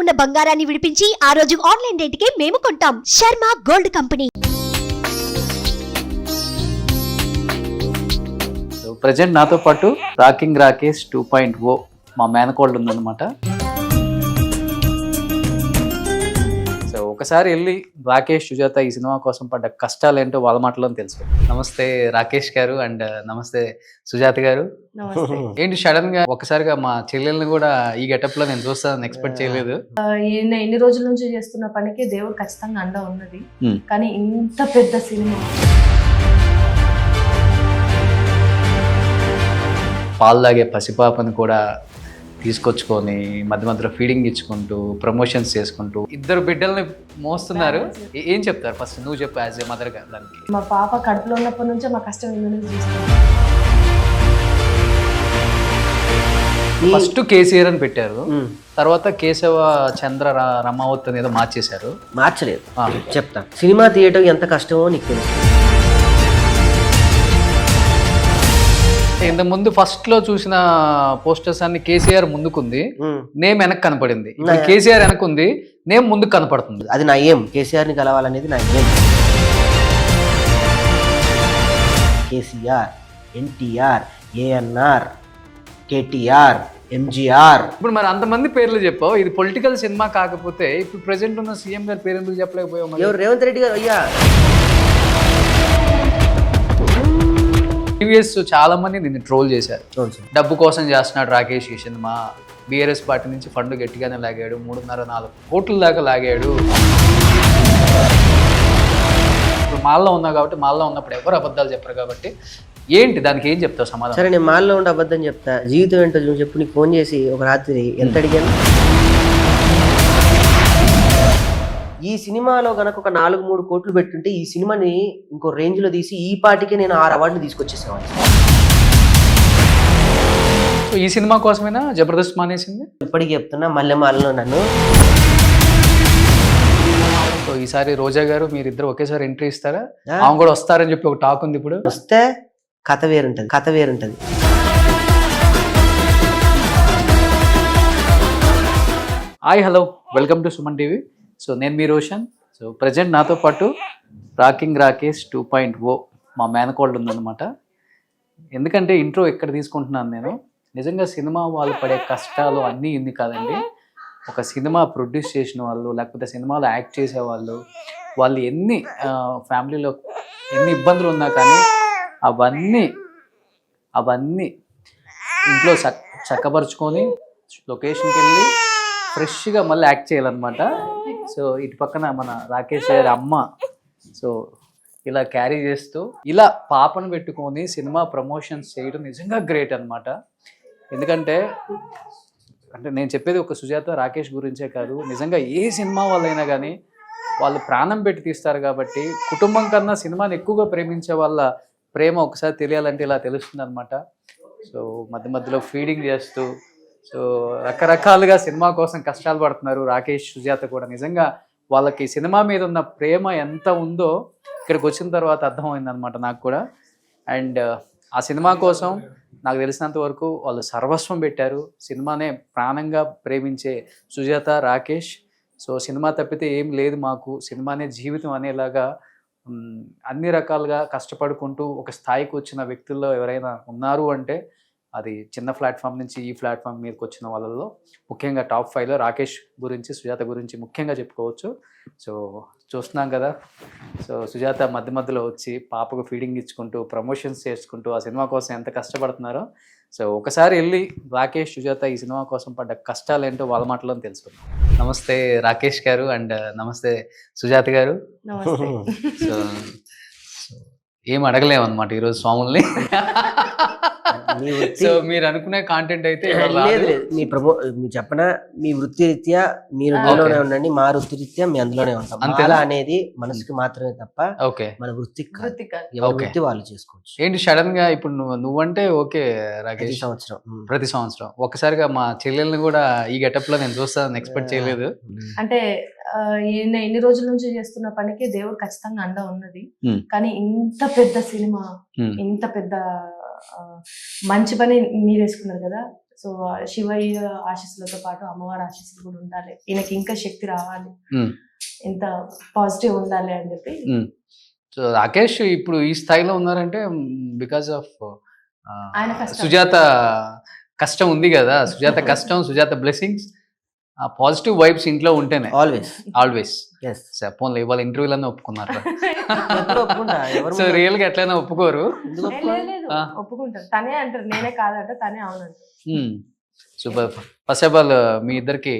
ఉన్న బంగారాన్ని విడిపించి ఆ రోజు ఆన్లైన్ రేటుకే మేము కొంటాం. Sharma gold company. ప్రజెంట్ నాతో పాటు రాకింగ్ రాకేష్ 2.0 మా మేనకోళ్ళు ఉందన్నమాట. సో ఒకసారి వెళ్ళి రాకేష్ సుజాత ఈ సినిమా కోసం పడ్డ కష్టాలు ఏంటో వాళ్ళ మాటలో తెలుసు. నమస్తే రాకేష్ గారు అండ్ నమస్తే సుజాత గారు. ఏంటి సడన్ గా ఒకసారిగా మా చెల్లెల్ని కూడా ఈ గెటప్ లో నేను చూస్తానని ఎక్స్పెక్ట్ చేయలేదు. ఎన్ని రోజుల నుంచి చేస్తున్న పనికి దేవుడు ఖచ్చితంగా అండ ఉన్నది. కానీ ఇంత పెద్ద సినిమా పాలు తాగే పసిపాపని కూడా తీసుకొచ్చుకొని మధ్య మధ్యలో ఫీడింగ్ ఇచ్చుకుంటూ ప్రమోషన్స్ చేసుకుంటూ ఇద్దరు బిడ్డల్ని మోస్తున్నారు. ఏం చెప్తారు ఫస్ట్ నువ్వు చెప్పు యాజ్ ఏ మదర్ గా దానికి. మా పాప కడుపులో ఉన్నప్పటి నుంచే మా కష్టం ఏంటనేది చూస్తాను. ఫస్ట్ కేసీఆర్ అని పెట్టారు, తర్వాత కేశవ చంద్ర రమావత్ అని ఏదో మార్చేశారు. మార్చలేదు, చెప్తా. సినిమా తీయటం ఎంత కష్టమో నీకు తెలుసు. ఇంత ముందు ఫస్ట్ లో చూసిన పోస్టర్స్ అన్ని కేసీఆర్ ముందుకుంది, నేమ్ వెనక్కి కనపడింది. ఇప్పుడు కేసీఆర్ వెనక్కుంది, నేమ్ ముందుకు కనపడుతుంది. అది నా ఏం, కేసీఆర్ ని కలవాలనేది నా ఏం. కేసీఆర్, ఎన్టీఆర్, ఏఎన్ఆర్, కేటీఆర్, ఎంజీఆర్. ఇప్పుడు మరి అంతమంది పేర్లు చెప్పావు, ఇది పొలిటికల్ సినిమా కాకపోతే ఇప్పుడు ప్రెసెంట్ ఉన్న సీఎం గారి పేరు ఎందుకు చెప్పలేకపోయావు? ఎవరు? రేవంత్ రెడ్డి గారు. అయ్యా టీవీఎస్ చాలా మంది నిన్ను ట్రోల్ చేశారు, డబ్బు కోసం చేస్తున్నాడు రాకేష్ ఈ సినిమా, బీఆర్ఎస్ పార్టీ నుంచి ఫండ్ గట్టిగానే లాగాడు, 3.5-4 కోట్ల దాకా లాగాడు. ఇప్పుడు మాల్లో ఉన్నావు కాబట్టి, మాల్లో ఉన్నప్పుడు ఎవరు అబద్ధాలు చెప్పరు కాబట్టి ఏంటి దానికి ఏం చెప్తావు సమాధానం? సరే, నేను మాల్లో ఉండి అబద్ధం చెప్తా. జీవితం ఏంటో చూసి చెప్పు. నీకు ఫోన్ చేసి ఒక రాత్రి ఎంత అడిగాను? ఈ సినిమాలో కనుక ఒక 4-3 కోట్లు పెట్టుంటే ఈ సినిమాని ఇంకో రేంజ్ లో తీసి ఈ పాటికి నేను 6 అవార్డులు తీసుకొచ్చేసేవాడిని. ఈ సినిమా కోసమేనా జబర్దస్త్ మానేసింది? ఇప్పటికి చెప్తున్నా, మల్లె మాలలో నన్ను. సో ఈసారి రోజా గారు మీరిద్దరు ఒకేసారి ఎంట్రీ ఇస్తారా? ఆమె కూడా వస్తారని చెప్పి ఒక టాక్ ఉంది. ఇప్పుడు వస్తే కథ వేరుంటది. Hi, hello, welcome to Suman TV. So నేను మీ రోషన్. సో ప్రజెంట్ నాతో పాటు రాకింగ్ రాకేష్ 2.0 మా మేనకోళ్ళు ఉందన్నమాట. ఎందుకంటే ఇంట్రో ఎక్కడ తీసుకుంటున్నాను నేను, నిజంగా సినిమా వాళ్ళు పడే కష్టాలు అన్నీ ఇన్ని కాదండి. ఒక సినిమా ప్రొడ్యూస్ చేసిన వాళ్ళు, లేకపోతే సినిమాలో యాక్ట్ చేసేవాళ్ళు, వాళ్ళు ఎన్ని ఫ్యామిలీలో ఎన్ని ఇబ్బందులు ఉన్నా కానీ అవన్నీ ఇంట్లో చక్కపరుచుకొని లొకేషన్కి వెళ్ళి ఫ్రెష్గా మళ్ళీ యాక్ట్ చేయాలన్నమాట. సో ఇటు పక్కన మన రాకేష్ గారి అమ్మ సో ఇలా క్యారీ చేస్తూ ఇలా పాపను పెట్టుకొని సినిమా ప్రమోషన్స్ చేయడం నిజంగా గ్రేట్ అనమాట. ఎందుకంటే నేను చెప్పేది ఒక సుజాత రాకేష్ గురించే కాదు, నిజంగా ఏ సినిమా వాళ్ళైనా కానీ వాళ్ళు ప్రాణం పెట్టి తీస్తారు కాబట్టి కుటుంబం కన్నా సినిమాని ఎక్కువగా ప్రేమించే వాళ్ళ ప్రేమ ఒకసారి తెలియాలంటే ఇలా తెలుస్తుంది అనమాట. సో మధ్య మధ్యలో ఫీడింగ్ చేస్తూ సో రకరకాలుగా సినిమా కోసం కష్టాలు పడుతున్నారు రాకేష్ సుజాత కూడా. నిజంగా వాళ్ళకి సినిమా మీద ఉన్న ప్రేమ ఎంత ఉందో ఇక్కడికి వచ్చిన తర్వాత అర్థమైందనమాట నాకు కూడా. అండ్ ఆ సినిమా కోసం నాకు తెలిసినంత వరకు వాళ్ళు సర్వస్వం పెట్టారు. సినిమానే ప్రాణంగా ప్రేమించే సుజాత, రాకేష్ సో సినిమా తప్పితే ఏం లేదు మాకు, సినిమానే జీవితం అనేలాగా అన్ని రకాలుగా కష్టపడుకుంటూ ఒక స్థాయికి వచ్చిన వ్యక్తుల్లో ఎవరైనా ఉన్నారు అంటే అది చిన్న ప్లాట్ఫామ్ నుంచి ఈ ప్లాట్ఫామ్ మీదకి వచ్చిన వాళ్ళలో ముఖ్యంగా టాప్ 5లో రాకేష్ గురించి, సుజాత గురించి ముఖ్యంగా చెప్పుకోవచ్చు. సో చూస్తున్నాం కదా, సో సుజాత మధ్య మధ్యలో వచ్చి పాపకు ఫీడింగ్ ఇచ్చుకుంటూ ప్రమోషన్స్ చేసుకుంటూ ఆ సినిమా కోసం ఎంత కష్టపడుతున్నారో. సో ఒకసారి వెళ్ళి రాకేష్ సుజాత ఈ సినిమా కోసం పడ్డ కష్టాలు ఏంటో వాళ్ళ మాటలో తెలుసుకుందాం. నమస్తే రాకేష్ గారు అండ్ నమస్తే సుజాత గారు. సో ఏం అడగలేమన్నమాట ఈరోజు స్వాముల్ని. సో మీరు అనుకునే కాంటెంట్ అయితే లేదు. మీరు చెప్పనా, మీ వృత్తి రీత్యా మీరు అందులోనే ఉండండి, మా వృత్తి రీత్యా మీ అందులోనే ఉంటాం. అంతేలా అనేది మనసుకి మాత్రమే తప్ప మన వృత్తి వాళ్ళు చేసుకోవచ్చు. ఏంటి సడన్ గా ఇప్పుడు నువ్వంటే ఓకే రాకేష్, ప్రతి సంవత్సరం ఒక్కసారిగా మా చెల్లెల్ని కూడా ఈ గెటప్ లో నేను చూస్తానని ఎక్స్పెక్ట్ చేయలేదు. అంటే ఎన్ని రోజుల నుంచి చేస్తున్న పనికి దేవుడు ఖచ్చితంగా అండ ఉన్నది. కానీ ఇంత పెద్ద సినిమా, ఇంత పెద్ద మంచి పని మీరు వేసుకున్నారు కదా, సో శివయ్య ఆశీస్సులతో పాటు అమ్మవారి ఆశీస్సులు కూడా ఉండాలి, ఈయనకి ఇంకా శక్తి రావాలి, ఇంత పాజిటివ్ ఉండాలి అని చెప్పి. సో రాకేష్ ఇప్పుడు ఈ స్థాయిలో ఉన్నారంటే బికాస్ ఆఫ్ ఆయన కష్టం. సుజాత కష్టం ఉంది కదా, సుజాత కష్టం, సుజాత బ్లెస్సింగ్స్, ఆ పాజిటివ్ వైబ్స్ ఇంట్లో ఉంటేనే ఆల్వేస్. పోన్లే ఇవాళ ఇంటర్వ్యూలన్నీ ఒప్పుకున్నారు. సో రియల్ గా ఎట్లయినా ఒప్పుకోరు. ఒప్పుకుంటారు, తనే అంటారు, నేనే కాదంట, తనే అవునంట. సూపర్. ఫస్ట్ ఆఫ్ ఆల్ మీ ఇద్దరికి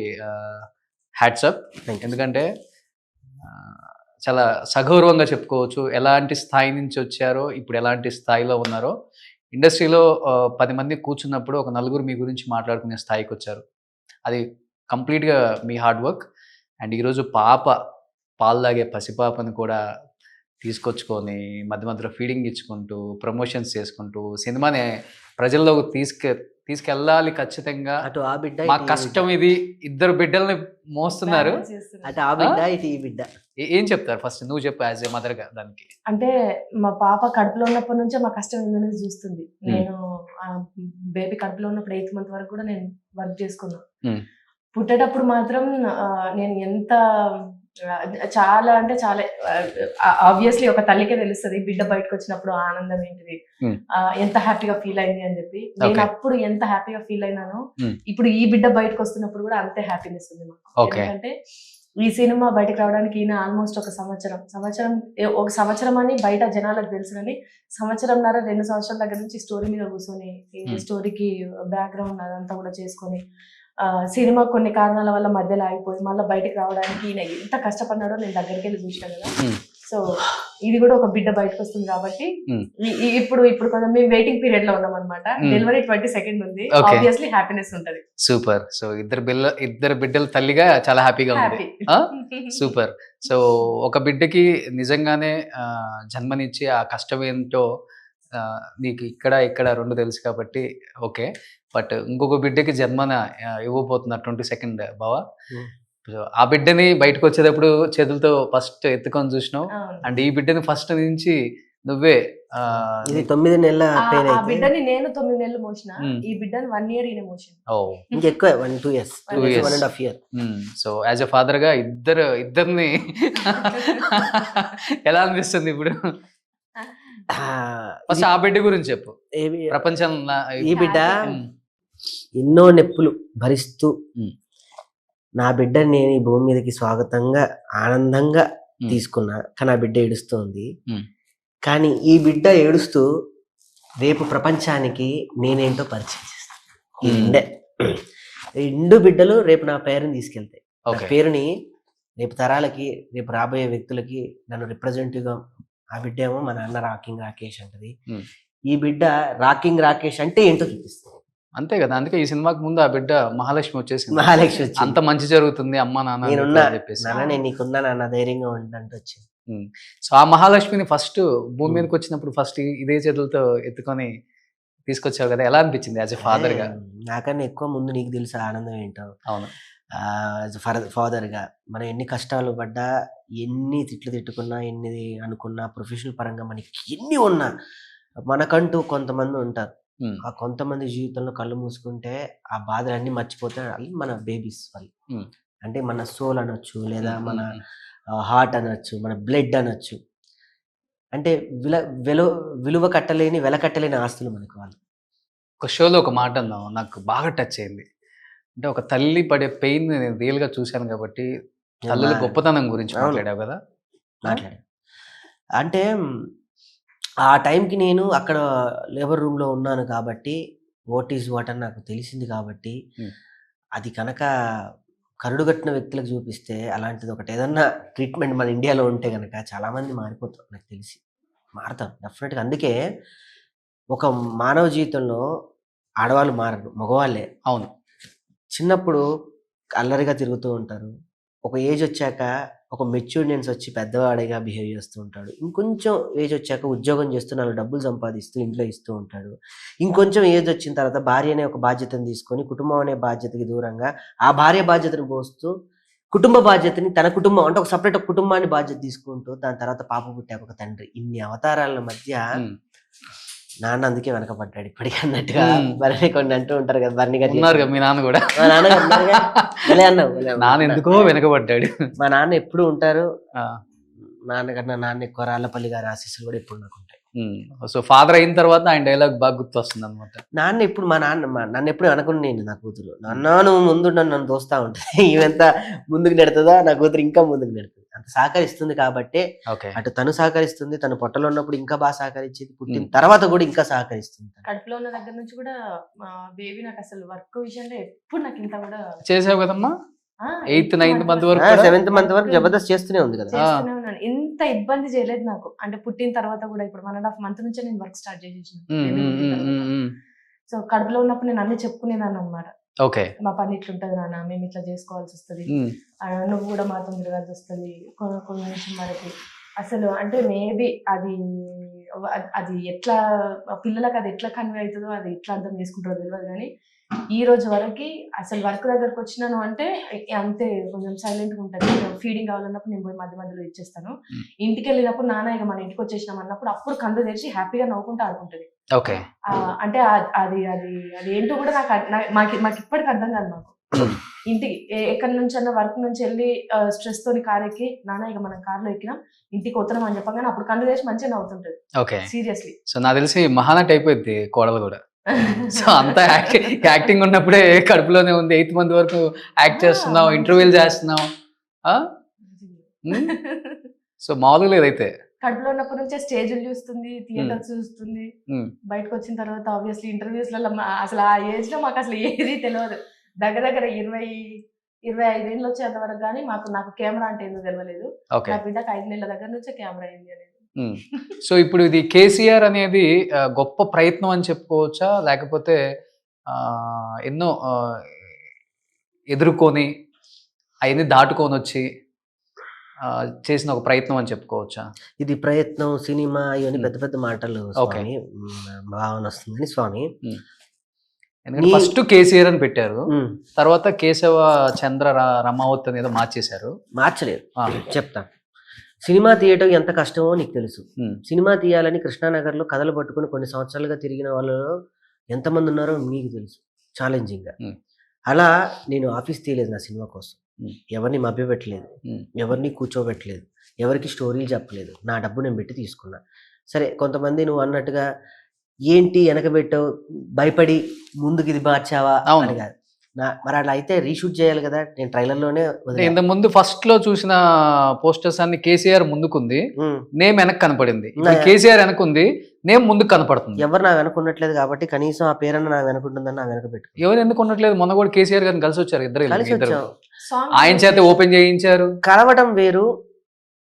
హ్యాట్స్ అప్, ఎందుకంటే చాలా సగౌరవంగా చెప్పుకోవచ్చు ఎలాంటి స్థాయి నుంచి వచ్చారో, ఇప్పుడు ఎలాంటి స్థాయిలో ఉన్నారో. ఇండస్ట్రీలో 10 మంది కూర్చున్నప్పుడు ఒక 4 మీ గురించి మాట్లాడుకునే స్థాయికి వచ్చారు. అది కంప్లీట్గా మీ హార్డ్ వర్క్. అండ్ ఈరోజు పాలు తాగే పసిపాపని కూడా తీసుకొచ్చుకొని మధ్య మధ్యలో ఫీడింగ్ ఇచ్చుకుంటూ ప్రమోషన్స్ చేసుకుంటూ సినిమాని ప్రజల్లోకి తీసుకెళ్ళాలి ఖచ్చితంగా. అటు ఆ బిడ్డ, మా కష్టం ఇది, 2 బిడ్డల్ని మోస్తున్నారు. అటు ఆ బిడ్డ, ఇటు ఈ బిడ్డ. ఏం చెప్తారు ఫస్ట్, నువ్వు చెప్పు యాజ్ ఏ మదర్ గా దానికి. అంటే మా పాప కడుపులో ఉన్నప్పటి నుంచే మా కష్టం ఏందనేది చూస్తుంది. నేను బేబీ కడుపులో ఉన్నప్పుడు 8th month వరకు కూడా నేను వర్క్ చేసుకున్నా. పుట్టేటప్పుడు మాత్రం నేను ఎంత చాలా అంటే చాలా ఆబ్వియస్లీ ఒక తల్లికే తెలుస్తుంది బిడ్డ బయటకు వచ్చినప్పుడు ఆనందం ఏంటిది, ఎంత హ్యాపీగా ఫీల్ అయింది అని చెప్పి. నేను అప్పుడు ఎంత హ్యాపీగా ఫీల్ అయినానో ఇప్పుడు ఈ బిడ్డ బయటకు వస్తున్నప్పుడు కూడా అంతే హ్యాపీనెస్ ఉంది మాకు. ఎందుకంటే ఈ సినిమా బయటకు రావడానికి ఈయన ఆల్మోస్ట్ ఒక సంవత్సరం అని బయట జనాలకు తెలుసు, కానీ 2 సంవత్సరాల దగ్గర నుంచి స్టోరీ మీద కూర్చొని ఈ స్టోరీకి బ్యాక్గ్రౌండ్ అదంతా కూడా చేసుకొని సినిమా కొన్ని కారణాల వల్ల మధ్యలో ఆగిపోయి మళ్ళీ బయటకు రావడానికి ఈయన ఎంత కష్టపడ్డాడో నేను దగ్గరికి వెళ్ళి చూసాను కదా. సో ఇది కూడా ఒక బిడ్డ బయటకు వస్తుంది కాబట్టి ఇప్పుడు కొంచెం మేము వెయిటింగ్ పీరియడ్ లో ఉన్నాం అనమాట. డెలివరీ 22nd ఉంది, ఆబ్వియస్లీ హ్యాపీనెస్ ఉంటది. సూపర్. సో ఇద్దరు బిడ్డల తల్లిగా చాలా హ్యాపీగా ఉంది. సూపర్. సో ఒక బిడ్డకి నిజంగానే జన్మనిచ్చి ఆ కష్టం ఏంటో నీకు ఇక్కడ 2 తెలుసు కాబట్టి ఓకే. బట్ ఇంకొక బిడ్డకి జన్మన ఇవ్వబోతున్నారు 22nd బావా. ఆ బిడ్డని బయటకు వచ్చేటప్పుడు చేతులతో ఫస్ట్ ఎత్తుకొని చూసినావు, అండ్ ఈ బిడ్డని ఫస్ట్ నుంచి నువ్వే 9 నెలల బిడ్డని నేను 9 నెలలు మోసిన, ఈ బిడ్డని 1 year ఈయన మోసిన. ఇంకెక్కువ 2 years 1.5 year. So as a father గా ఇద్దరిని ఎలా అనిపిస్తుంది ఇప్పుడు? ఫస్ట్ ఆ బిడ్డ గురించి చెప్పు. ప్రపంచం ఈ బిడ్డ ఎన్నో నొప్పులు భరిస్తూ నా బిడ్డని నేను ఈ భూమి మీదకి స్వాగతంగా ఆనందంగా తీసుకున్నా, కానీ ఆ బిడ్డ ఏడుస్తుంది. కానీ ఈ బిడ్డ ఏడుస్తూ రేపు ప్రపంచానికి నేనేంటో పరిచయం చేస్తాను. 2 బిడ్డలు రేపు నా పేరుని తీసుకెళ్తాయి. పేరుని రేపు తరాలకి, రేపు రాబోయే వ్యక్తులకి నన్ను రిప్రజెంటేటివ్గా. ఆ బిడ్డ ఏమో మా నాన్న రాకింగ్ రాకేష్ అంటది, ఈ బిడ్డ రాకింగ్ రాకేష్ అంటే ఏంటో చూపిస్తుంది. అంతే కదా, అందుకే ఈ సినిమాకి ముందు ఆ బిడ్డ మహాలక్ష్మి వచ్చేసింది. మహాలక్ష్మి వచ్చి అంత మంచి జరుగుతుంది అమ్మ నాన్న నేను నీకున్నా నాన్న ధైర్యంగా ఉండంటే వచ్చింది. సో ఆ మహాలక్ష్మిని ఫస్ట్ భూమి మీదకి వచ్చినప్పుడు ఫస్ట్ ఇదే చేతులతో ఎత్తుకొని తీసుకొచ్చావు కదా, ఎలా అనిపించింది యాజ్ ఎ ఫాదర్ గా? నాకన్నా ఎక్కువ ముందు నీకు తెలుసు ఆనందం ఏంటో. అవును, ఫాదర్ గా మనం ఎన్ని కష్టాలు పడ్డా, ఎన్ని తిట్లు తిట్టుకున్నా, ఎన్ని అనుకున్నా, ప్రొఫెషనల్ పరంగా మనకి ఎన్ని ఉన్నా, మనకంటూ కొంతమంది ఉంటారు. ఆ కొంతమంది జీవితంలో కళ్ళు మూసుకుంటే ఆ బాధలన్నీ మర్చిపోతే మన బేబీస్ వాళ్ళు. అంటే మన సోల్ అనొచ్చు, లేదా మన హార్ట్ అనొచ్చు, మన బ్లడ్ అనొచ్చు. అంటే విలువ కట్టలేని వెల కట్టలేని ఆస్తులు మనకు వాళ్ళు. ఒక షోలో ఒక మాట అన్నావు, నాకు బాగా టచ్ అయింది. అంటే ఒక తల్లి పడే పెయిన్ నేను రియల్ గా చూశాను కాబట్టి తల్లుల గొప్పతనం గురించి మాట్లాడావు కదా. అంటే ఆ టైంకి నేను అక్కడ లేబర్ రూమ్లో ఉన్నాను కాబట్టి వాట్ ఈజ్ వాట్ అని నాకు తెలిసింది కాబట్టి, అది కనుక కరుడుగట్టిన వ్యక్తులకు చూపిస్తే అలాంటిది ఒకటి ఏదన్నా ట్రీట్మెంట్ మన ఇండియాలో ఉంటే కనుక చాలామంది మారిపోతారు, నాకు తెలిసి మారుతారు డెఫినెట్గా. అందుకే ఒక మానవ జీవితంలో ఆడవాళ్ళు మారరు, మగవాళ్ళే. అవును, చిన్నప్పుడు అల్లరిగా తిరుగుతూ ఉంటారు, ఒక ఏజ్ వచ్చాక ఒక మెచ్యూర్నెన్స్ వచ్చి పెద్దవాడిగా బిహేవ్ చేస్తూ ఉంటాడు. ఇంకొంచెం ఏజ్ వచ్చాక ఉద్యోగం చేస్తూ 4 డబ్బులు సంపాదిస్తూ ఇంట్లో ఇస్తూ ఉంటాడు. ఇంకొంచెం ఏజ్ వచ్చిన తర్వాత భార్య అనే ఒక బాధ్యతను తీసుకొని కుటుంబం అనే బాధ్యతకి దూరంగా ఆ భార్య బాధ్యతను పోస్తూ కుటుంబ బాధ్యతని తన కుటుంబం అంటే ఒక సపరేట్ కుటుంబాన్ని బాధ్యత తీసుకుంటూ, దాని తర్వాత పాప పుట్టాక ఒక తండ్రి, ఇన్ని అవతారాల మధ్య నాన్న అందుకే వెనకపడ్డాడు ఇప్పటికీ అన్నట్టుగా. మ్మ్. భరణి కొన్ని అంటూ ఉంటారు కదా, భరణి గారు ఉన్నారు కదా మీ నాన్న కూడా. మా నాన్న ఉన్నారుగా, భలే అన్నావు, భలే అన్నావు. నాన్న ఎందుకో వెనకబడ్డాడు. మా నాన్న ఎప్పుడు ఉంటారు, ఆ, నాన్నకన్నా నాన్న ఎక్కువ, రాళ్ళపల్లి గారి ఆశీస్సులు కూడా ఎప్పుడు నాకు ఉంటాయి. సో ఫాదర్ అయిన తర్వాత ఆయన డైలాగ్ బాగా గుర్తు వస్తుంది అనమాట. నాన్న ఎప్పుడు నన్ను ఎప్పుడు అనుకుని నేను నా కూతురు నాన్న నువ్వు ముందు నన్ను దోస్తా ఉంటుంది. ఈమెంత ముందుకు నెడుతుందా నా కూతురు ఇంకా ముందుకు నెడుతుంది, అంత సహకరిస్తుంది కాబట్టి. ఓకే. అటు తను సహకరిస్తుంది, తను పొట్టలో ఉన్నప్పుడు ఇంకా బాగా సహకరించేది, పుట్టిన తర్వాత కూడా ఇంకా సహకరిస్తుంది. కడుపులో ఉన్న దగ్గర నుంచి కూడా మా బేబీ నాకు అసలు వర్క్ విషయంలో ఎప్పుడు నాకు ఇంత కూడా చేసావు కదమ్మా ఆ, 8th, 9th month వరకు. 7th month వరకు జబర్దస్త్ చేస్తూనే ఉంది కదా. చేస్తూనే ఉన్నాను. ఇంత ఇబ్బంది చేయలేదు నాకు, అంటే పుట్టిన తర్వాత కూడా. ఇప్పుడు 1.5 month నుంచే నేను వర్క్ స్టార్ట్ చేసేసిన. సో కడుపులో ఉన్నప్పుడు నేను అన్ని చెప్పుకునేదాన్ని అనమాట. ఓకే. మా పని ఇట్లుంటది నాన్న, మేము ఇట్లా చేసుకోవాల్సి వస్తుంది, నువ్వు కూడా మాతో తిరగాల్సి వస్తుంది కొన్ని నిమిషం వరకు. అసలు అంటే మేబీ అది ఎట్లా పిల్లలకు అది ఎట్లా కన్వే అవుతుందో, అది ఎట్లా అర్థం చేసుకుంటారో తెలియదు. కానీ ఈ రోజు వరకు అసలు వర్క్ దగ్గరకు వచ్చినాను అంటే అంతే, కొంచెం సైలెంట్గా ఉంటుంది. ఫీడింగ్ కావాలన్నప్పుడు నేను పోయి మధ్య మధ్యలో ఇచ్చేస్తాను. ఇంటికి వెళ్ళినప్పుడు నాన్న ఇక మన ఇంటికి వచ్చేసినాం అన్నప్పుడు అప్పుడు కళ్ళు తెరిచి హ్యాపీగా నవ్వుకుంటూ ఆడుకుంటుంది. ఓకే. అంటే అది అది అది ఏంటో కూడా మాకు ఇప్పటికి అర్థం కాదు. మాకు ఇంటికి ఎక్కడి నుంచి అన్న వర్క్ నుంచి వెళ్ళి స్ట్రెస్ తోని కార్ ఎక్కి నాన్న ఇక మనం కార్లో ఎక్కినాం ఇంటికి వస్తున్నాం అని చెప్పగానే అప్పుడు కళ్ళు తెరిచి మంచిగా నవ్వుతుంటది. ఓకే. సీరియస్లీ. సో నాకు తెలిసి మహానటి అయిపోయింది కోడలు కూడా. సో అంతా యాక్టింగ్ ఉన్నప్పుడే కడుపులోనే ఉంది. 8th month వరకు యాక్ట్ చేస్తున్నావు, ఇంటర్వ్యూలు చేస్తున్నావు. సో మామూలుగా లేదైతే. కడుపులో ఉన్నప్పటి నుంచే స్టేజ్లు చూస్తుంది, థియేటర్ చూస్తుంది. బయటకు వచ్చిన తర్వాత ఆబ్వియస్లీ ఇంటర్వ్యూస్ లలో అసలు ఆ ఏజ్ లో మాకు అసలు ఏది తెలియదు. దగ్గర 20-25 ఏళ్ళు వచ్చేంత వరకు కానీ నాకు కెమెరా అంటే ఏందో తెలియలేదు. నా బిడ్డకు 5 నెలల దగ్గర నుంచే కెమెరా అయింది అనేది. సో ఇప్పుడు ఇది కేసీఆర్ అనేది గొప్ప ప్రయత్నం అని చెప్పుకోవచ్చా, లేకపోతే ఎన్నో ఎదుర్కొని అవన్నీ దాటుకొని వచ్చి చేసిన ఒక ప్రయత్నం అని చెప్పుకోవచ్చా? ఇది ప్రయత్నం, సినిమా ఇవన్నీ పెద్ద పెద్ద మాటలు స్వామి, భావన వస్తుంది స్వామి. ఎందుకంటే ఫస్ట్ కేసీఆర్ అని పెట్టారు, తర్వాత కేశవ చంద్ర రమావత్ అనేది మార్చేశారు. మార్చలేరు, చెప్తాను. సినిమా తీయటం ఎంత కష్టమో నీకు తెలుసు. సినిమా తీయాలని కృష్ణానగర్లో కథలు పట్టుకుని కొన్ని సంవత్సరాలుగా తిరిగిన వాళ్ళలో ఎంతమంది ఉన్నారో నీకు తెలుసు, ఛాలెంజింగ్గా. అలా నేను ఆఫీస్ తీయలేదు నా సినిమా కోసం, ఎవరిని మభ్యపెట్టలేదు, ఎవరిని కూర్చోబెట్టలేదు, ఎవరికి స్టోరీలు చెప్పలేదు, నా డబ్బు నేను పెట్టి తీసుకున్నా. సరే, కొంతమంది నువ్వు అన్నట్టుగా ఏంటి వెనకబెట్టావు, భయపడి ముందుకు ఇది మార్చావా అని కాదు. మరి అట్లా అయితే రీషూట్ చేయాలి కదా. నేను ట్రైలర్లోనే ఇంత ముందు ఫస్ట్ లో చూసిన పోస్టర్స్ అన్ని కేసీఆర్ ముందుకుంది, నేమ్ వెనక్కి కనపడింది. కేసీఆర్ వెనకుంది, నేమ్ ముందుకు కనపడుతుంది. ఎవరు నా వెనకున్నట్లేదు కాబట్టి కనీసం ఆ పేరన్న నా వెనకుంటుందని నా వెనక పెట్టు. ఎవరు ఎందుకు ఉండట్లేదు? మొన్న కూడా కేసీఆర్ గారిని కలిసి వచ్చారు, ఇద్దరు వచ్చాం, ఆయన చేత ఓపెన్ చేయించారు. కలవటం వేరు,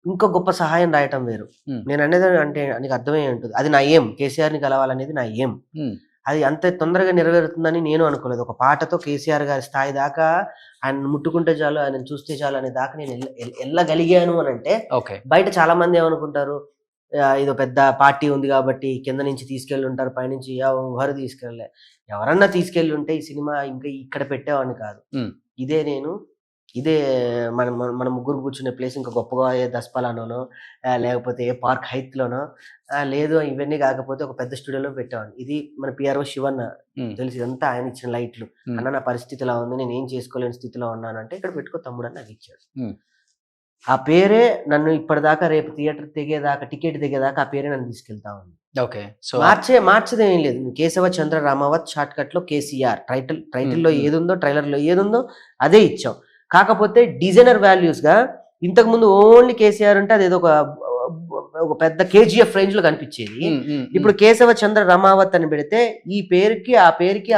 ఇంకో గొప్ప సహాయం రాయటం వేరు. నేను అనేది అంటే నీకు అర్థమై ఉంటుంది. అది నా ఏం, కేసీఆర్ని కలవాలనేది నా ఏం. అది అంత తొందరగా నెరవేరుతుందని నేను అనుకోలేదు. ఒక పాటతో కేసీఆర్ గారి స్థాయి దాకా ఆయన ముట్టుకుంటే చాలు, ఆయన చూస్తే చాలు అనే దాకా నేను వెళ్ళగలిగాను అని అంటే. బయట చాలా మంది ఏమనుకుంటారు, ఇదో పెద్ద పార్టీ ఉంది కాబట్టి కింద నుంచి తీసుకెళ్ళి ఉంటారు, పైనుంచి ఎవరు తీసుకెళ్ళలే. ఎవరన్నా తీసుకెళ్ళి ఉంటే ఈ సినిమా ఇంకా ఇక్కడ పెట్టేవాడిని కాదు. ఇదే మన ముగ్గురు కూర్చునే ప్లేస్ ఇంకా గొప్పగా ఏ దస్పలానోనో లేకపోతే ఏ పార్క్ హైత్లోనో లేదు, ఇవన్నీ కాకపోతే ఒక పెద్ద స్టూడియోలో పెట్టేవాడిని. ఇది మన పిఆర్ఓ శివన్న తెలిసి, ఇదంతా ఆయన ఇచ్చిన లైట్లు. అన్న నా పరిస్థితి ఇలా ఉంది, నేను ఏం చేసుకోలేని స్థితిలో ఉన్నాను అంటే ఇక్కడ పెట్టుకో తమ్ముడు అని నాకు ఇచ్చాడు. ఆ పేరే నన్ను ఇప్పటిదాకా, రేపు థియేటర్ దిగేదాకా, టికెట్ దిగేదాకా ఆ పేరే నన్ను తీసుకెళ్తా ఉంది. మార్చేదేం లేదు. కేశవ చంద్ర రామావత్, షార్ట్ కట్ లో కేసీఆర్. టైటిల్లో ఏదుందో, ట్రైలర్ లో ఏదుందో అదే ఇచ్చాం. కాకపోతే డిజైనర్ వాల్యూస్ గా ఇంతకు ముందు ఓన్లీ కేసీఆర్ అంటే అదేదో ఒక పెద్ద కేజీఎఫ్ రేంజ్ లో కనిపించేది. ఇప్పుడు కేశవ చంద్ర రమావత్ అని పెడితే ఈ పేరుకి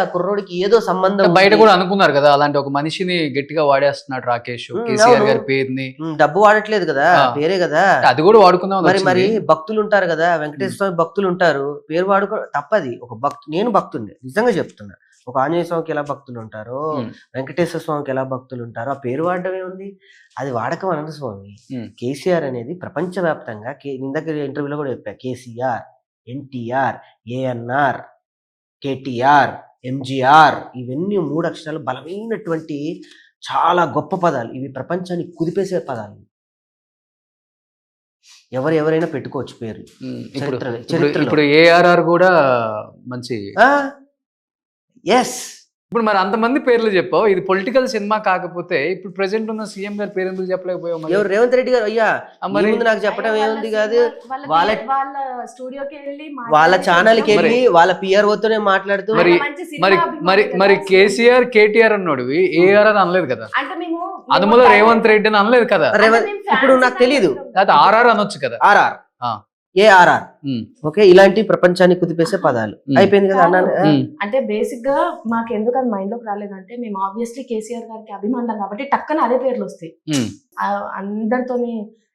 ఆ కుర్రోడికి ఏదో సంబంధం. బయట కూడా అనుకున్నారు కదా, అలాంటి ఒక మనిషిని గట్టిగా వాడేస్తున్నాడు రాకేష్, కేసీఆర్ గారి పేరుని. డబ్బు వాడట్లేదు కదా, పేరే కదా, అది కూడా వాడుకుందాం. మరి భక్తులు ఉంటారు కదా, వెంకటేశ్వర స్వామి భక్తులు ఉంటారు, పేరు వాడుకో తప్పది. ఒక నేను భక్తుడిని, నిజంగా చెప్తున్నా. ఒక ఆంజనేయ స్వామికి ఎలా భక్తులు ఉంటారో, వెంకటేశ్వర స్వామికి ఎలా భక్తులు ఉంటారో, ఆ పేరు వాడటమే ఉంది, అది వాడకం అనదు స్వామి. కేసీఆర్ అనేది ప్రపంచవ్యాప్తంగా, ఇందాక ఇంటర్వ్యూలో కూడా చెప్పా, కేసీఆర్, ఎన్టీఆర్, ఏఎన్ఆర్, కేటీఆర్, ఎంజీఆర్, ఇవన్నీ 3 అక్షరాలు బలమైనటువంటి చాలా గొప్ప పదాలు. ఇవి ప్రపంచాన్ని కుదిపేసే పదాలు. ఎవరైనా పెట్టుకోవచ్చు పేర్లు. ఇప్పుడు ఏఆర్ఆర్ కూడా మంచి. ఎస్. ఇప్పుడు మరి అంతమంది పేర్లు చెప్పావు, ఇది పొలిటికల్ సినిమా కాకపోతే ఇప్పుడు ప్రెసెంట్ ఉన్న సీఎం గారి పేరు ఎందుకు చెప్పలేకపోయావు? ఎవరు? రేవంత్ రెడ్డి గారు. అయ్యా మరి నాకు చెప్పడం ఏముంది కాదు, వాళ్ళ స్టూడియోకి వెళ్ళి వాళ్ళ ఛానల్ కి వెళ్ళి వాళ్ళ పిఆర్ఓతోనే మాట్లాడుతూ. మరి మరి మరి మరి కేసీఆర్ కేటీఆర్ అన్నోడివి ఏఆర్ఆర్ అనలేదు కదా, అందులో రేవంత్ రెడ్డి అని అనలేదు కదా. ఇప్పుడు నాకు తెలీదు, అది ఆర్ఆర్ అనొచ్చు కదా. RR, ARR. ఓకే, ఇలాంటి ప్రపంచాన్ని కుదిపేసే పదాలు అయిపోయింది కదా అన్నాను. అంటే బేసిక్ గా మాకు ఎందుకు అది మైండ్ లోకి రాలేదంటే, మేము ఆబ్వియస్లీ కేసీఆర్ గారికి అభిమానులం కాబట్టి టక్కన అదే పేర్లు వస్తాయి. అందరితోని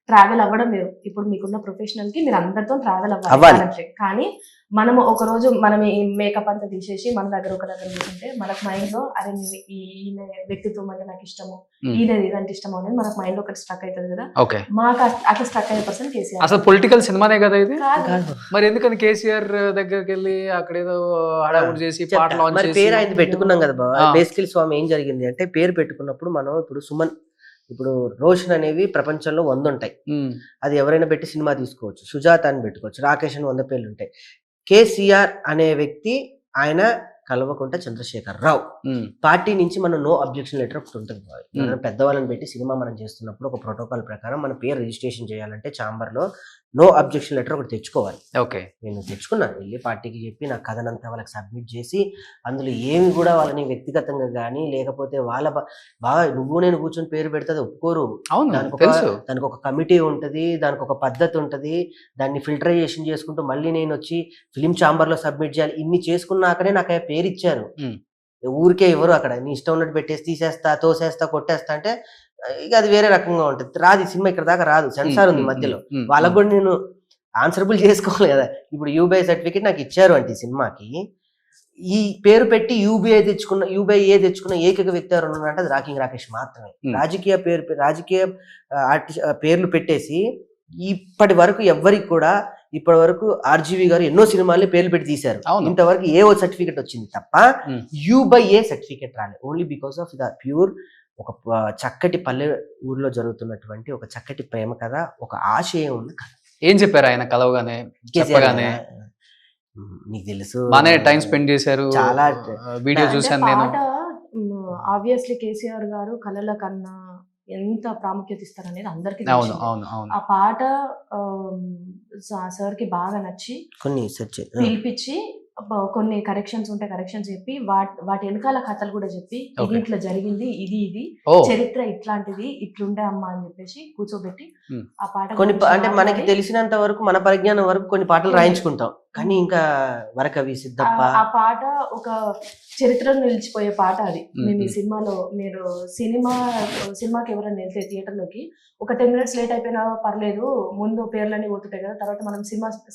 ట్రావెల్ అవ్వడం వేరు. ఇప్పుడు మీకున్న ప్రొఫెషనల్ కి మీరు అందరితో ట్రావెల్ అవ్వాలి. కానీ మనము ఒక రోజు మనం ఈ మేకప్ అంతా తీసేసి మన దగ్గర ఒక దగ్గర కూర్చుంటే మనకు మైండ్ లో అరే ఈయన వ్యక్తిత్వం అంటే నాకు ఇష్టము, ఈయన ఇదంటే ఇష్టము అనేది మనకు మైండ్ లో ఒకటి స్ట్రక్ అవుతుంది కదా. మాకు అట్లా స్ట్రక్ అయిన పర్సన్ కేసీఆర్. అసలు పొలిటికల్ సినిమానే కదా ఇది. మరి ఎందుకని కేసీఆర్ దగ్గరికి వెళ్ళి అక్కడ ఏదో హడావుడి చేసి పాటలు లాంచ్ చేసి పేరు ఆయన పెట్టుకున్నాం కదా బాబా. బేసికలీ స్వామి ఏం జరిగింది అంటే, పేరు పెట్టుకున్నప్పుడు మనం ఇప్పుడు సుమన్, ఇప్పుడు రోషన్ అనేవి ప్రపంచంలో 100 ఉంటాయి. అది ఎవరైనా పెట్టి సినిమా తీసుకోవచ్చు. సుజాత అని పెట్టుకోవచ్చు. రాకేష్ అని 100 పేర్లు ఉంటాయి. కేసీఆర్ అనే వ్యక్తి, ఆయన కల్వకుంట్ల చంద్రశేఖర్ రావు. పార్టీ నుంచి మనం నో అబ్జెక్షన్ లెటర్ ఒకటి ఉంటుంది. పెద్దవాళ్ళని పెట్టి సినిమా మనం చేస్తున్నప్పుడు ఒక ప్రోటోకాల్ ప్రకారం మన పేరు రిజిస్ట్రేషన్ చేయాలంటే ఛాంబర్ లో నో అబ్జెక్షన్ లెటర్ ఒకటి తెచ్చుకోవాలి. ఓకే, నేను తెచ్చుకున్నాను. వెళ్ళి పార్టీకి చెప్పి నా కథనంతా వాళ్ళకి సబ్మిట్ చేసి, అందులో ఏమి కూడా వాళ్ళని వ్యక్తిగతంగా కానీ లేకపోతే వాళ్ళ బాగా నువ్వు నేను కూర్చొని పేరు పెడితే అది ఒప్పుకోరు. దానికి ఒక కమిటీ ఉంటుంది, దానికి ఒక పద్ధతి ఉంటుంది. దాన్ని ఫిల్టరైజేషన్ చేసుకుంటూ మళ్ళీ నేను వచ్చి ఫిలిం ఛాంబర్ లో సబ్మిట్ చేయాలి. ఇన్ని చేసుకున్నాకనే నాకు ఆ పేరు ఇచ్చారు. ఊరికే ఎవరు అక్కడ నీ ఇష్టం ఉన్నట్టు పెట్టేసి తీసేస్తా, తోసేస్తా, కొట్టేస్తా అంటే ఇక అది వేరే రకంగా ఉంటుంది. రాదు, సినిమా ఇక్కడ దాకా రాదు, సెన్సార్ ఉంది మధ్యలో. వాళ్ళకు కూడా నేను ఆన్సరబుల్ చేసుకోవాలి కదా. ఇప్పుడు యూబీఐ సర్టిఫికేట్ నాకు ఇచ్చారు అంటే ఈ సినిమాకి, ఈ పేరు పెట్టి యూబీఐ తెచ్చుకున్న ఏకైక వ్యక్తి ఎవరు ఉన్నారంటే అది రాకింగ్ రాకేష్ మాత్రమే. రాజకీయ పేర్లు పెట్టేసి ఇప్పటి వరకు ఎవ్వరికి కూడా, ఇప్పటి వరకు ఆర్జీవి గారు ఎన్నో సినిమాల్ని పేర్లు పెట్టి తీశారు. ఇంతవరకు ఏఓ సర్టిఫికేట్ వచ్చింది తప్ప యూబీఐ సర్టిఫికేట్ రాలేదు. Only because of the pure ఒక చక్కటి పల్లె ఊర్లో జరుగుతున్నటువంటి ఒక చక్కటి ప్రేమ కథ, ఒక ఆశయం ఉన్న కథ. ఏం చెప్పారు ఆయన కలవగానే చెప్పగానే? నీకు తెలుసు, బాగానే టైం స్పెండ్ చేశారు. చాలా వీడియో చూసాను నేను. ఆబ్వియస్లీ కేసీఆర్ గారు కళల కన్నా ఎంత ప్రాముఖ్యత ఇస్తారనేది అందరికీ తెలుసు. ఆ పాట సార్ కి బాగా నచ్చి కొన్ని పిలిపించి కొన్ని కరెక్షన్స్ ఉంటే కరెక్షన్స్ చెప్పి వాటి వెనకాల కథలు కూడా చెప్పి ఇది ఇట్లా జరిగింది, ఇది చరిత్ర ఇట్లాంటిది, ఇట్లుండే అమ్మ అని చెప్పేసి కూర్చోబెట్టి ఆ పాట కొన్ని అంటే మనకి తెలిసినంత వరకు, మన పరిజ్ఞానం వరకు కొన్ని పాటలు రాయించుకుంటాం. కానీ ఇంకా వరకవి సిద్ధప్ప ఆ పాట ఒక చరిత్రను నిలిచిపోయే పాట. అది మేము ఈ సినిమాలో, మీరు సినిమాకి ఎవరైనా వెళ్తే థియేటర్ లోకి ఒక 10 minutes లేట్ అయిపోయినా పర్లేదు, ముందు పేర్లన్నీ పోతుంటాయి కదా, తర్వాత మనం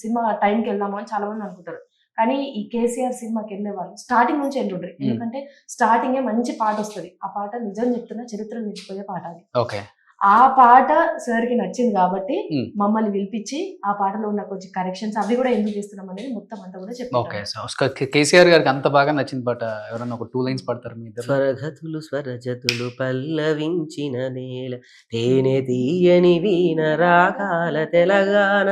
సినిమా టైంకి వెళ్దాము అని చాలా మంది అనుకుంటారు. కానీ ఈ కేసీఆర్ సినిమాకి వెళ్ళే వాళ్ళు స్టార్టింగ్ నుంచి వెళ్ళుండ్రి. ఎందుకంటే స్టార్టింగే మంచి పాట వస్తుంది. ఆ పాట నిజం చెప్తున్నా చరిత్ర నిలిచిపోయే పాట అది. ఆ పాట సార్ కి నచ్చింది కాబట్టి మమ్మల్ని పిలిపించి ఆ పాటలో ఉన్న కొంచెం కరెక్షన్స్ అవి కూడా ఎందుకు చేస్తున్నాం అనేది మొత్తం అంతా కూడా చెప్పారు. కేసీఆర్ గారికి అంత బాగా నచ్చిన పాట ఎవరన్నా ఒక 2 lines పడతారు మీ ఇద్దరు? స్వరగతులు స్వరజతులు పల్లవించిన నేల, తేనె తీయని వీణ రాగాల తెలంగాణ,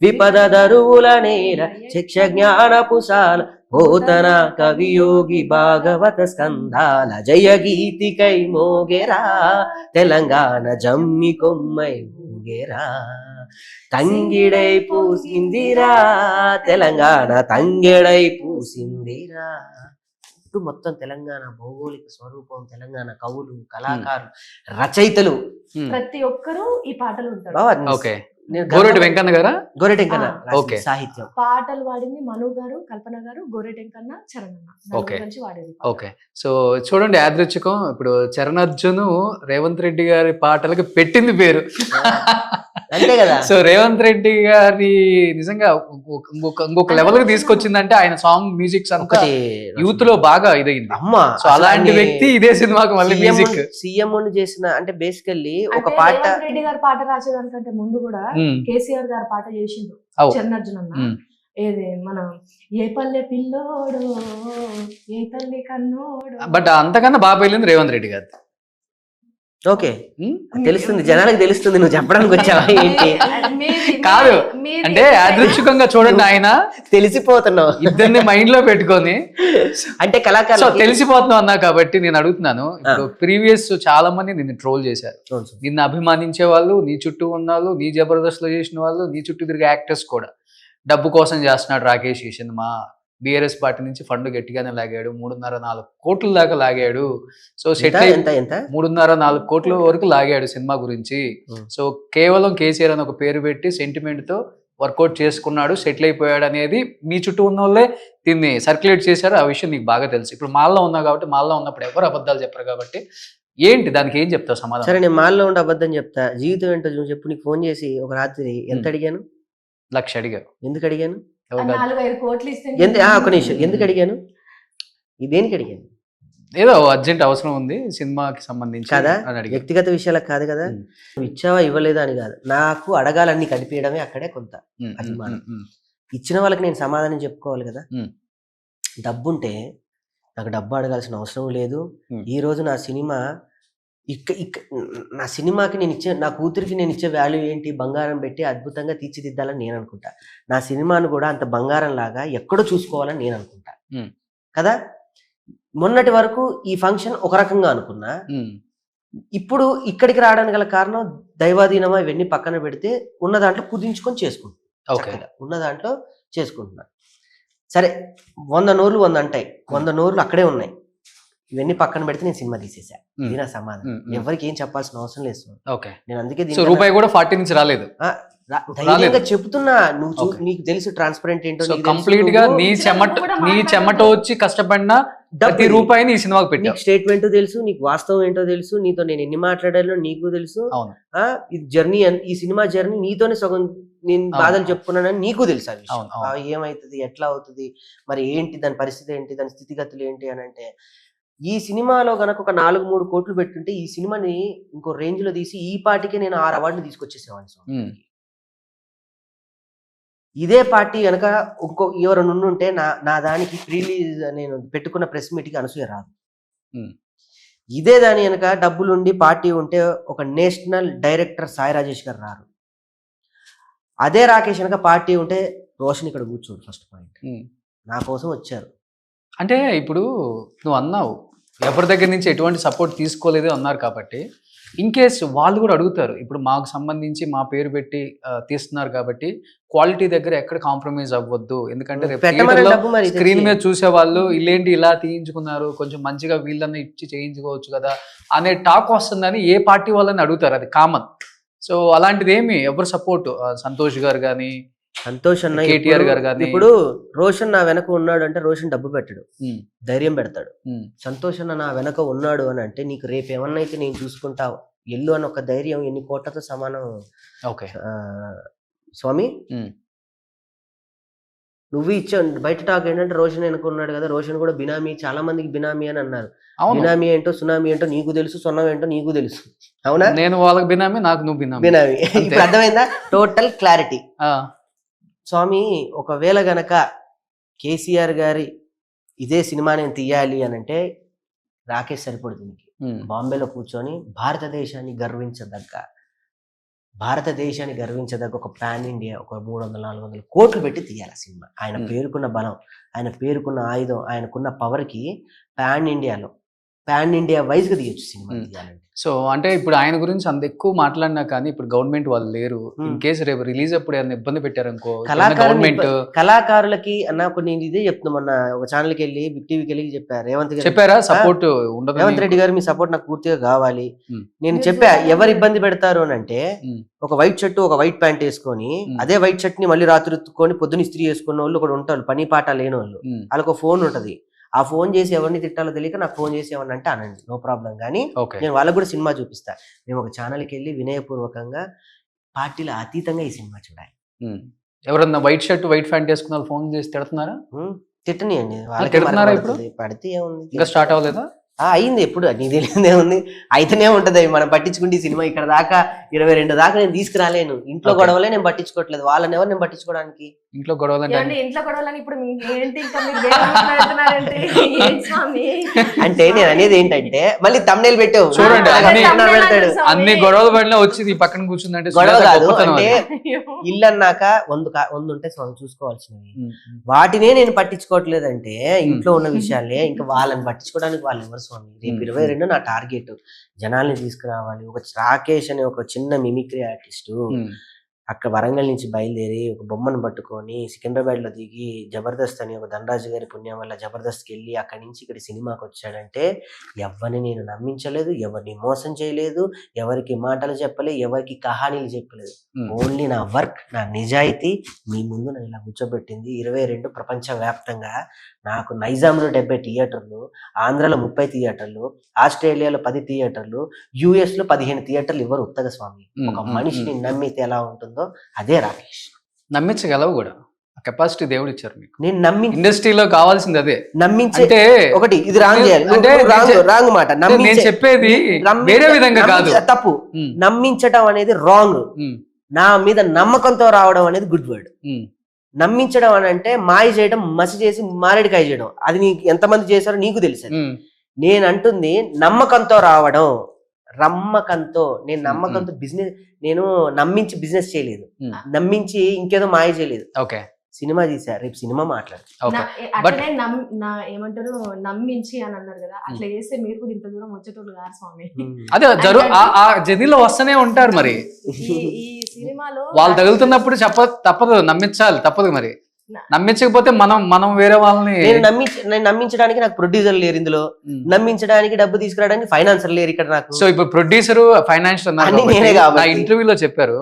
విపద దరువుల నేల, శిక్ష జ్ఞాన పుసాల, పోతన కవియోగి భాగవత స్కంధాల, జయ గీతికై మోగెరా తెలంగాణ, జమ్మి కొమ్మై మోగెరా, తంగిడై పూసిందిరా తెలంగాణ, తంగిడై పూసిందిరా. మొత్తం తెలంగాణ భౌగోళిక స్వరూపం, తెలంగాణ కవులు, కళాకారులు, రచయితలు ప్రతి ఒక్కరు ఈ పాటలు ఉంటారు. గోరెటి వెంకన్న గారా? గోరెటి వెంకన్న సాహిత్యం. పాటలు వాడింది మను గారు, కల్పన గారు, గోరెటి వెంకన్న, చరణ్ వాడేది. ఓకే, సో చూడండి యాదృచ్ఛికం, ఇప్పుడు చరణ్ రేవంత్ రెడ్డి గారి పాటలకు పెట్టింది పేరు అంతే కదా. సో రేవంత్ రెడ్డి గారి నిజంగా ఇంకొక లెవెల్ కి తీసుకొచ్చిందంటే ఆయన సాంగ్ మ్యూజిక్స్ అంతా యూత్ లో బాగా ఇదైంది. అమ్మా, సో అలాంటి వ్యక్తి ఇదే సినిమాకి మళ్ళీ మ్యూజిక్ సీఎం చేసిన అంటే బేసికల్లీ ఒక పాట. రేవంత్ రెడ్డి గారి పాట రాసేదానికంటే ముందు కూడా కేసీఆర్ గారి పాట చేసిండు చరణ్ అన్న. ఏది మన ఏ పల్లె పిల్లోడు ఏ తల్లి కన్నోడు, బట్ అంతకన్నా బాగా వెళ్ళింది రేవంత్ రెడ్డి గారి. ఓకే, తెలుస్తుంది, జనాలకు తెలుస్తుంది నువ్వు చెప్పడానికి వచ్చావా ఏంటి. కాదు అంటే యాదృచ్ఛికంగా చూడండి, ఆయన తెలిసిపోతున్నావు ఇద్దరిని మైండ్ లో పెట్టుకొని అంటే సో కళాకారులు తెలిసిపోతున్నావు అన్నా కాబట్టి నేను అడుగుతున్నాను. ఇప్పుడు ప్రీవియస్ చాలా మంది నిన్ను ట్రోల్ చేశారు, నిన్ను అభిమానించే వాళ్ళు, నీ చుట్టూ ఉన్న వాళ్ళు, నీ జబర్దస్త్ లో చేసిన వాళ్ళు, నీ చుట్టూ తిరిగే యాక్టర్స్ కూడా డబ్బు కోసం చేస్తున్నాడు రాకేష్ ఈ సినిమా, బీఆర్ఎస్ పార్టీ నుంచి ఫండ్ గట్టిగానే లాగాడు, 3.5-4 కోట్ల దాకా లాగాడు. సో సెట్ ఎంత 3.5-4 కోట్ల వరకు లాగాడు సినిమా గురించి. సో కేవలం కేసీఆర్ అని ఒక పేరు పెట్టి సెంటిమెంట్ తో వర్కౌట్ చేసుకున్నాడు, సెటిల్ అయిపోయాడు అనేది మీ చుట్టూ ఉన్న వాళ్ళే దీన్ని సర్క్యులేట్ చేశారు. ఆ విషయం నీకు బాగా తెలుసు. ఇప్పుడు మాల్లో ఉన్నావు కాబట్టి, మాల్లో ఉన్నప్పుడు ఎవరు అబద్ధాలు చెప్పరు కాబట్టి ఏంటి దానికి ఏం చెప్తావు సమాధానం? సరే, నేను మాల్లో ఉండి అబద్ధం చెప్తా, జీవితం ఏంటో చెప్పు. నీకు ఫోన్ చేసి ఒక రాత్రి ఎంత అడిగాను? 1,00,000 అడిగావు. ఎందుకు అడిగాను? 4-5 కోట్లు ఇస్తే ఒక నిమిషం, ఎందుకు అడిగాను? దేనికి అడిగాను? ఏదో అర్జెంట్ అవసరం ఉంది సినిమాకి సంబంధించి కదా, అని అడిగావు. వ్యక్తిగత విషయాలకు కాదు కదా. నువ్వు ఇచ్చావా ఇవ్వలేదా అని కాదు, నాకు అడగాలన్నీ కనిపించడమే అక్కడే కొంత అభిమానం. ఇచ్చిన వాళ్ళకి నేను సమాధానం చెప్పుకోవాలి కదా. డబ్బుంటే నాకు డబ్బు అడగాల్సిన అవసరం లేదు. ఈ రోజు నా సినిమా నా సినిమాకి నేను ఇచ్చే, నా కూతురికి నేను ఇచ్చే వాల్యూ ఏంటి? బంగారం పెట్టి అద్భుతంగా తీర్చిదిద్దాలని నేను అనుకుంటా. నా సినిమాను కూడా అంత బంగారం లాగా ఎక్కడో చూసుకోవాలని నేను అనుకుంటా కదా. మొన్నటి వరకు ఈ ఫంక్షన్ ఒక రకంగా అనుకున్నా, ఇప్పుడు ఇక్కడికి రావడానికి గల కారణం దైవాధీనమా ఇవన్నీ పక్కన పెడితే ఉన్న దాంట్లో కుదించుకొని చేసుకుంటున్నా, ఉన్న దాంట్లో చేసుకుంటున్నా. సరే, 100 నోర్లు 100 అంటాయి, 100 నోర్లు అక్కడే ఉన్నాయి. ఇవన్నీ పక్కన పెడితే నేను సినిమా తీసేసా. ఇది నా సమాధానం. ఎవరికి ఏం చెప్పాల్సిన అవసరం లేదు. నేను అందుకే రూపాయి కూడా 40 నుంచి రాలేదు, ధైర్యంగా చెప్తున్నా. నీకు తెలుసు ట్రాన్స్పరెంట్ ఏంటో. కంప్లీట్ గా నీ చెమట వచ్చి కష్టపడినా ప్రతి రూపాయిని ఈ సినిమాకి పెట్టి స్టేట్మెంట్ తెలుసు, నీకు వాస్తవం ఏంటో తెలుసు, నీతో నేను ఎన్ని మాట్లాడాలో నీకు తెలుసు. ఇది జర్నీ, ఈ సినిమా జర్నీ నీతోనే సగం నేను బాధలు చెప్పుకున్నానని నీకు తెలుసు. ఆ విషయం ఏమైతుంది, ఎట్లా అవుతుంది, మరి ఏంటి దాని పరిస్థితి ఏంటి, దాని స్థితిగతులు ఏంటి అని అంటే, ఈ సినిమాలో గనక ఒక 4-3 కోట్లు పెట్టుంటే ఈ సినిమాని ఇంకో రేంజ్ లో తీసి ఈ పార్టీకే నేను 6 అవార్డులు తీసుకొచ్చేసేవాడిని. ఇదే పార్టీ కనుక ఇంకో ఎవరైనా ఉంటే నా దానికి ప్రీలీజ్ నేను పెట్టుకున్న ప్రెస్ మీట్కి అనసూయ రాదు. ఇదే దాని కనుక డబ్బులుండి పార్టీ ఉంటే ఒక నేషనల్ డైరెక్టర్ సాయి రాజేష్ గారు రారు. అదే రాకేష్ కనుక పార్టీ ఉంటే రోషన్ ఇక్కడ కూర్చోడు. ఫస్ట్ పాయింట్, నా కోసం వచ్చారు. అంటే ఇప్పుడు నువ్వు అన్నావు ఎవరి దగ్గర నుంచి ఎటువంటి సపోర్ట్ తీసుకోలేదు అన్నారు కాబట్టి, ఇన్ కేస్ వాళ్ళు కూడా అడుగుతారు, ఇప్పుడు మాకు సంబంధించి మా పేరు పెట్టి తీస్తున్నారు కాబట్టి క్వాలిటీ దగ్గర ఎక్కడ కాంప్రమైజ్ అవ్వద్దు, ఎందుకంటే రేపు స్క్రీన్ మీద చూసే వాళ్ళు ఇల్లేంటి ఇలా తీయించుకున్నారు, కొంచెం మంచిగా వీళ్ళని ఇచ్చి చేయించుకోవచ్చు కదా అనే టాక్ వస్తుందని ఏ పార్టీ వాళ్ళని అడుగుతారు, అది కామన్. సో అలాంటిది ఏమి ఎవరు సపోర్ట్, సంతోష్ గారు కానీ, సంతోష్ అన్న, కేటీఆర్ గారు కానీ. ఇప్పుడు రోషన్ నా వెనక ఉన్నాడు అంటే రోషన్ డబ్బు పెట్టడు, ధైర్యం పెడతాడు. సంతోష్ అన్న నా వెనక ఉన్నాడు అని అంటే నీకు రేపు ఏమన్నా అయితే నేను చూసుకుంటా ఎల్లు అని ఒక ధైర్యం ఎన్ని కోట్లతో సమానం. ఓకే స్వామి, నువ్వు ఇచ్చావు. బయట టాక్ ఏంటంటే రోషన్ వెనుకున్నాడు కదా, రోషన్ కూడా బినామీ, చాలా మందికి బినామీ అని అన్నారు. బినామీ ఏంటో సునామీ ఏంటో నీకు తెలుసు, సొన్నం ఏంటో నీకు తెలుసు. అవునా? నేను వాళ్ళకి బినామీ, నాకు నువ్వు బినామీ. ఇప్పుడు అర్థమైందా? Total clarity. స్వామి, ఒకవేళ గనక కేసీఆర్ గారి ఇదే సినిమా నేను తీయాలి అని అంటే రాకేష్ సరిపడు దీనికి. బాంబేలో కూర్చొని భారతదేశాన్ని గర్వించదగ్గ ఒక పాన్ ఇండియా ఒక 300-400 కోట్లు పెట్టి తీయాలి సినిమా. ఆయన పేరుకున్న బలం, ఆయన పేరుకున్న ఆయుధం, ఆయనకున్న పవర్కి పాన్ ఇండియా వైజ్ గా తీయొచ్చు సినిమా తీయాలంటే. సో అంటే ఇప్పుడు ఆయన గురించి అంత ఎక్కువ మాట్లాడినా కానీ ఇప్పుడు గవర్నమెంట్ వాళ్ళు లేరు. ఇన్ కేసు రేపు రిలీజ్ అప్పుడు ఏమైనా ఇబ్బంది పెట్టారనుకో గవర్నమెంట్, కళాకారులకి అన్న కొన్ని ఇదే చెప్తున్నా. మొన్న ఒక ఛానల్కి వెళ్ళి, బిగ్ టీవీకి వెళ్ళి చెప్పారు, చెప్పారా సపోర్ట్ ఉండదు, రేవంత్ రెడ్డి గారు మీ సపోర్ట్ నాకు పూర్తిగా కావాలి. నేను చెప్పా, ఎవరు ఇబ్బంది పెడతారు అని అంటే, ఒక వైట్ షర్ట్ ఒక వైట్ ప్యాంట్ వేసుకొని అదే వైట్ షర్ట్ ని మళ్ళీ రాత్రి ఉత్తుకొని పొద్దున ఇస్త్రీ చేసుకున్న వాళ్ళు కూడా ఉంటారు, పని పాట లేని వాళ్ళు. వాళ్ళకి ఫోన్ ఉంటది, ఆ ఫోన్ చేసి ఎవరిని తిట్టాలో తెలియక నాకు ఫోన్ చేసి ఏమన్నా అంటే అనండి, నో ప్రాబ్లం. కానీ నేను వాళ్ళకు కూడా సినిమా చూపిస్తా. మేము ఒక ఛానల్కి వెళ్ళి వినయపూర్వకంగా పార్టీల అతీతంగా ఈ సినిమా చూడాలి. ఎవరన్నా వైట్ షర్ట్ వైట్ ప్యాంట్ వేసుకున్న వాళ్ళు ఫోన్ చేసి తిడుతున్నారా? తిట్టనియండి, పడితే ఏముంది, ఇంకా స్టార్ట్ అవ్వలేదా? అయింది, ఎప్పుడు నీకు తెలియదు ఏముంది, అయితేనే ఉంటది. మనం పట్టించుకుంటే ఈ సినిమా ఇక్కడ దాకా 22 దాకా నేను తీసుకురాలేను. ఇంట్లో గొడవలే నేను పట్టించుకోవట్లేదు, వాళ్ళని ఎవరు నేను పట్టించుకోవడానికి. ఇంట్లో గొడవలు అంటే ఏమండి ఇంట్లో గొడవలని ఇప్పుడు ఏంటి ఇంకా మీరు వేరే మాట్లాడుతున్నారంటే ఏంటి స్వామి? అంటే నేను అనేది ఏంటంటే మళ్ళీ తమ్నేల్ పెట్టావు చూడండి, అదే అన్ని- thumbnail పెడతాడు అంటారు స్వామి. అన్ని గొడవలు పడినా వచ్చి ఈ పక్కన కూర్చుందంటే గొడవ సుజాత కాదు గొప్పతనం అంటే అది. అయ్యో. ఇల్లు అన్నాక వంద ఉంటే చూసుకోవాల్సినవి ఉమ్, వాటినే నేను పట్టించుకోవట్లేదంటే ఇంట్లో ఉన్న విషయాలే ఇంకా వాళ్ళని పట్టించుకోవడానికి వాళ్ళు ఎవరు స్వామి. రేపు 22 నా టార్గెట్ జనాల్ని తీసుకురావాలి. ఒక రాకేష్ అనే ఒక చిన్న మిమిక్రీ ఆర్టిస్టు ఉమ్, అక్కడ వరంగల్ నుంచి బయలుదేరి ఒక బొమ్మను పట్టుకొని సికింద్రాబాద్ లో దిగి జబర్దస్త్ అని ఒక ధనరాజు గారి పుణ్యం వల్ల జబర్దస్త్కి వెళ్ళి అక్కడి నుంచి ఇక్కడ సినిమాకి వచ్చాడంటే ఎవరిని నేను నమ్మించలేదు, ఎవరిని మోసం చేయలేదు, ఎవరికి మాటలు చెప్పలేదు, ఎవరికి కహానీలు చెప్పలేదు. ఉమ్. ఓన్లీ నా వర్క్, నా నిజాయితీ మీ ముందు నన్ను ఇలా కూర్చోబెట్టింది. 22 ప్రపంచ వ్యాప్తంగా నాకు నైజాంలో 70 థియేటర్లు, ఆంధ్రాలో 30 థియేటర్లు, ఆస్ట్రేలియాలో 10 థియేటర్లు, US లో 15 థియేటర్లు ఇవ్వరు ఉత్తగ స్వామి. ఒక ఉమ్, మనిషిని నమ్మితే ఎలా ఉంటుందో అదే రాకేష్. నమ్మించగలవు కూడా, కెపాసిటీ దేవుడు ఇచ్చారు మీకు. నేను నమ్మించి ఇండస్ట్రీలో కావాల్సింది అదే. నమ్మించే అంటే ఒకటి ఇది రాంగ్ చేయాలి, అంటే రాంగ్ మాట. నేను చెప్పేది వేరే విధంగా కాదు. తప్పు. ఉమ్, నమ్మించడం అనేది రాంగ్. ఉమ్, నా మీద నమ్మకంతో రావడం అనేది గుడ్ వర్డ్. ఉమ్, నమ్మించడం అని అంటే మాయ చేయడం, మసి చేసి మారేడుకాయ చేయడం. అది నీకు ఎంతమంది చేశారో నీకు తెలుసు. ఉమ్, నేను అంటుంది నమ్మకంతో రావడం. నేను నమ్మకంతో బిజినెస్, నేను నమ్మించి బిజినెస్ చేయలేదు, ఉమ్. నమ్మించి ఇంకేదో మాయ చేయలేదు. ఓకే సినిమా తీసా, రేపు సినిమా మాట్లాడు. ఓకే అట్లనే ఏమంటారు నమ్మించి అని అన్నారు కదా, అట్లా చేస్తే మీరు కూడా ఇంత దూరం వచ్చేటోళ్ళు కాదు స్వామి. అదే ఆ జర్నీలో వస్తూనే ఉంటారు మరి. ఈ సినిమాలో వాళ్ళు తగులుతున్నప్పుడు తప్పదు, నమ్మించాలి, తప్పదు మరి. నమ్మించకపోతే మనం వేరే వాళ్ళని నేను నమ్మించడానికి నాకు ప్రొడ్యూసర్ లేరు ఇందులో, నమ్మించడానికి డబ్బు తీసుకురావడానికి ఫైనాన్సర్ లేరు ఇక్కడ నాకు. సో ఇప్పుడు ప్రొడ్యూసర్ ఫైనాన్షియల్ అన్ని నేనే కాబట్టి. నా ఇంటర్వ్యూలో చెప్పారు,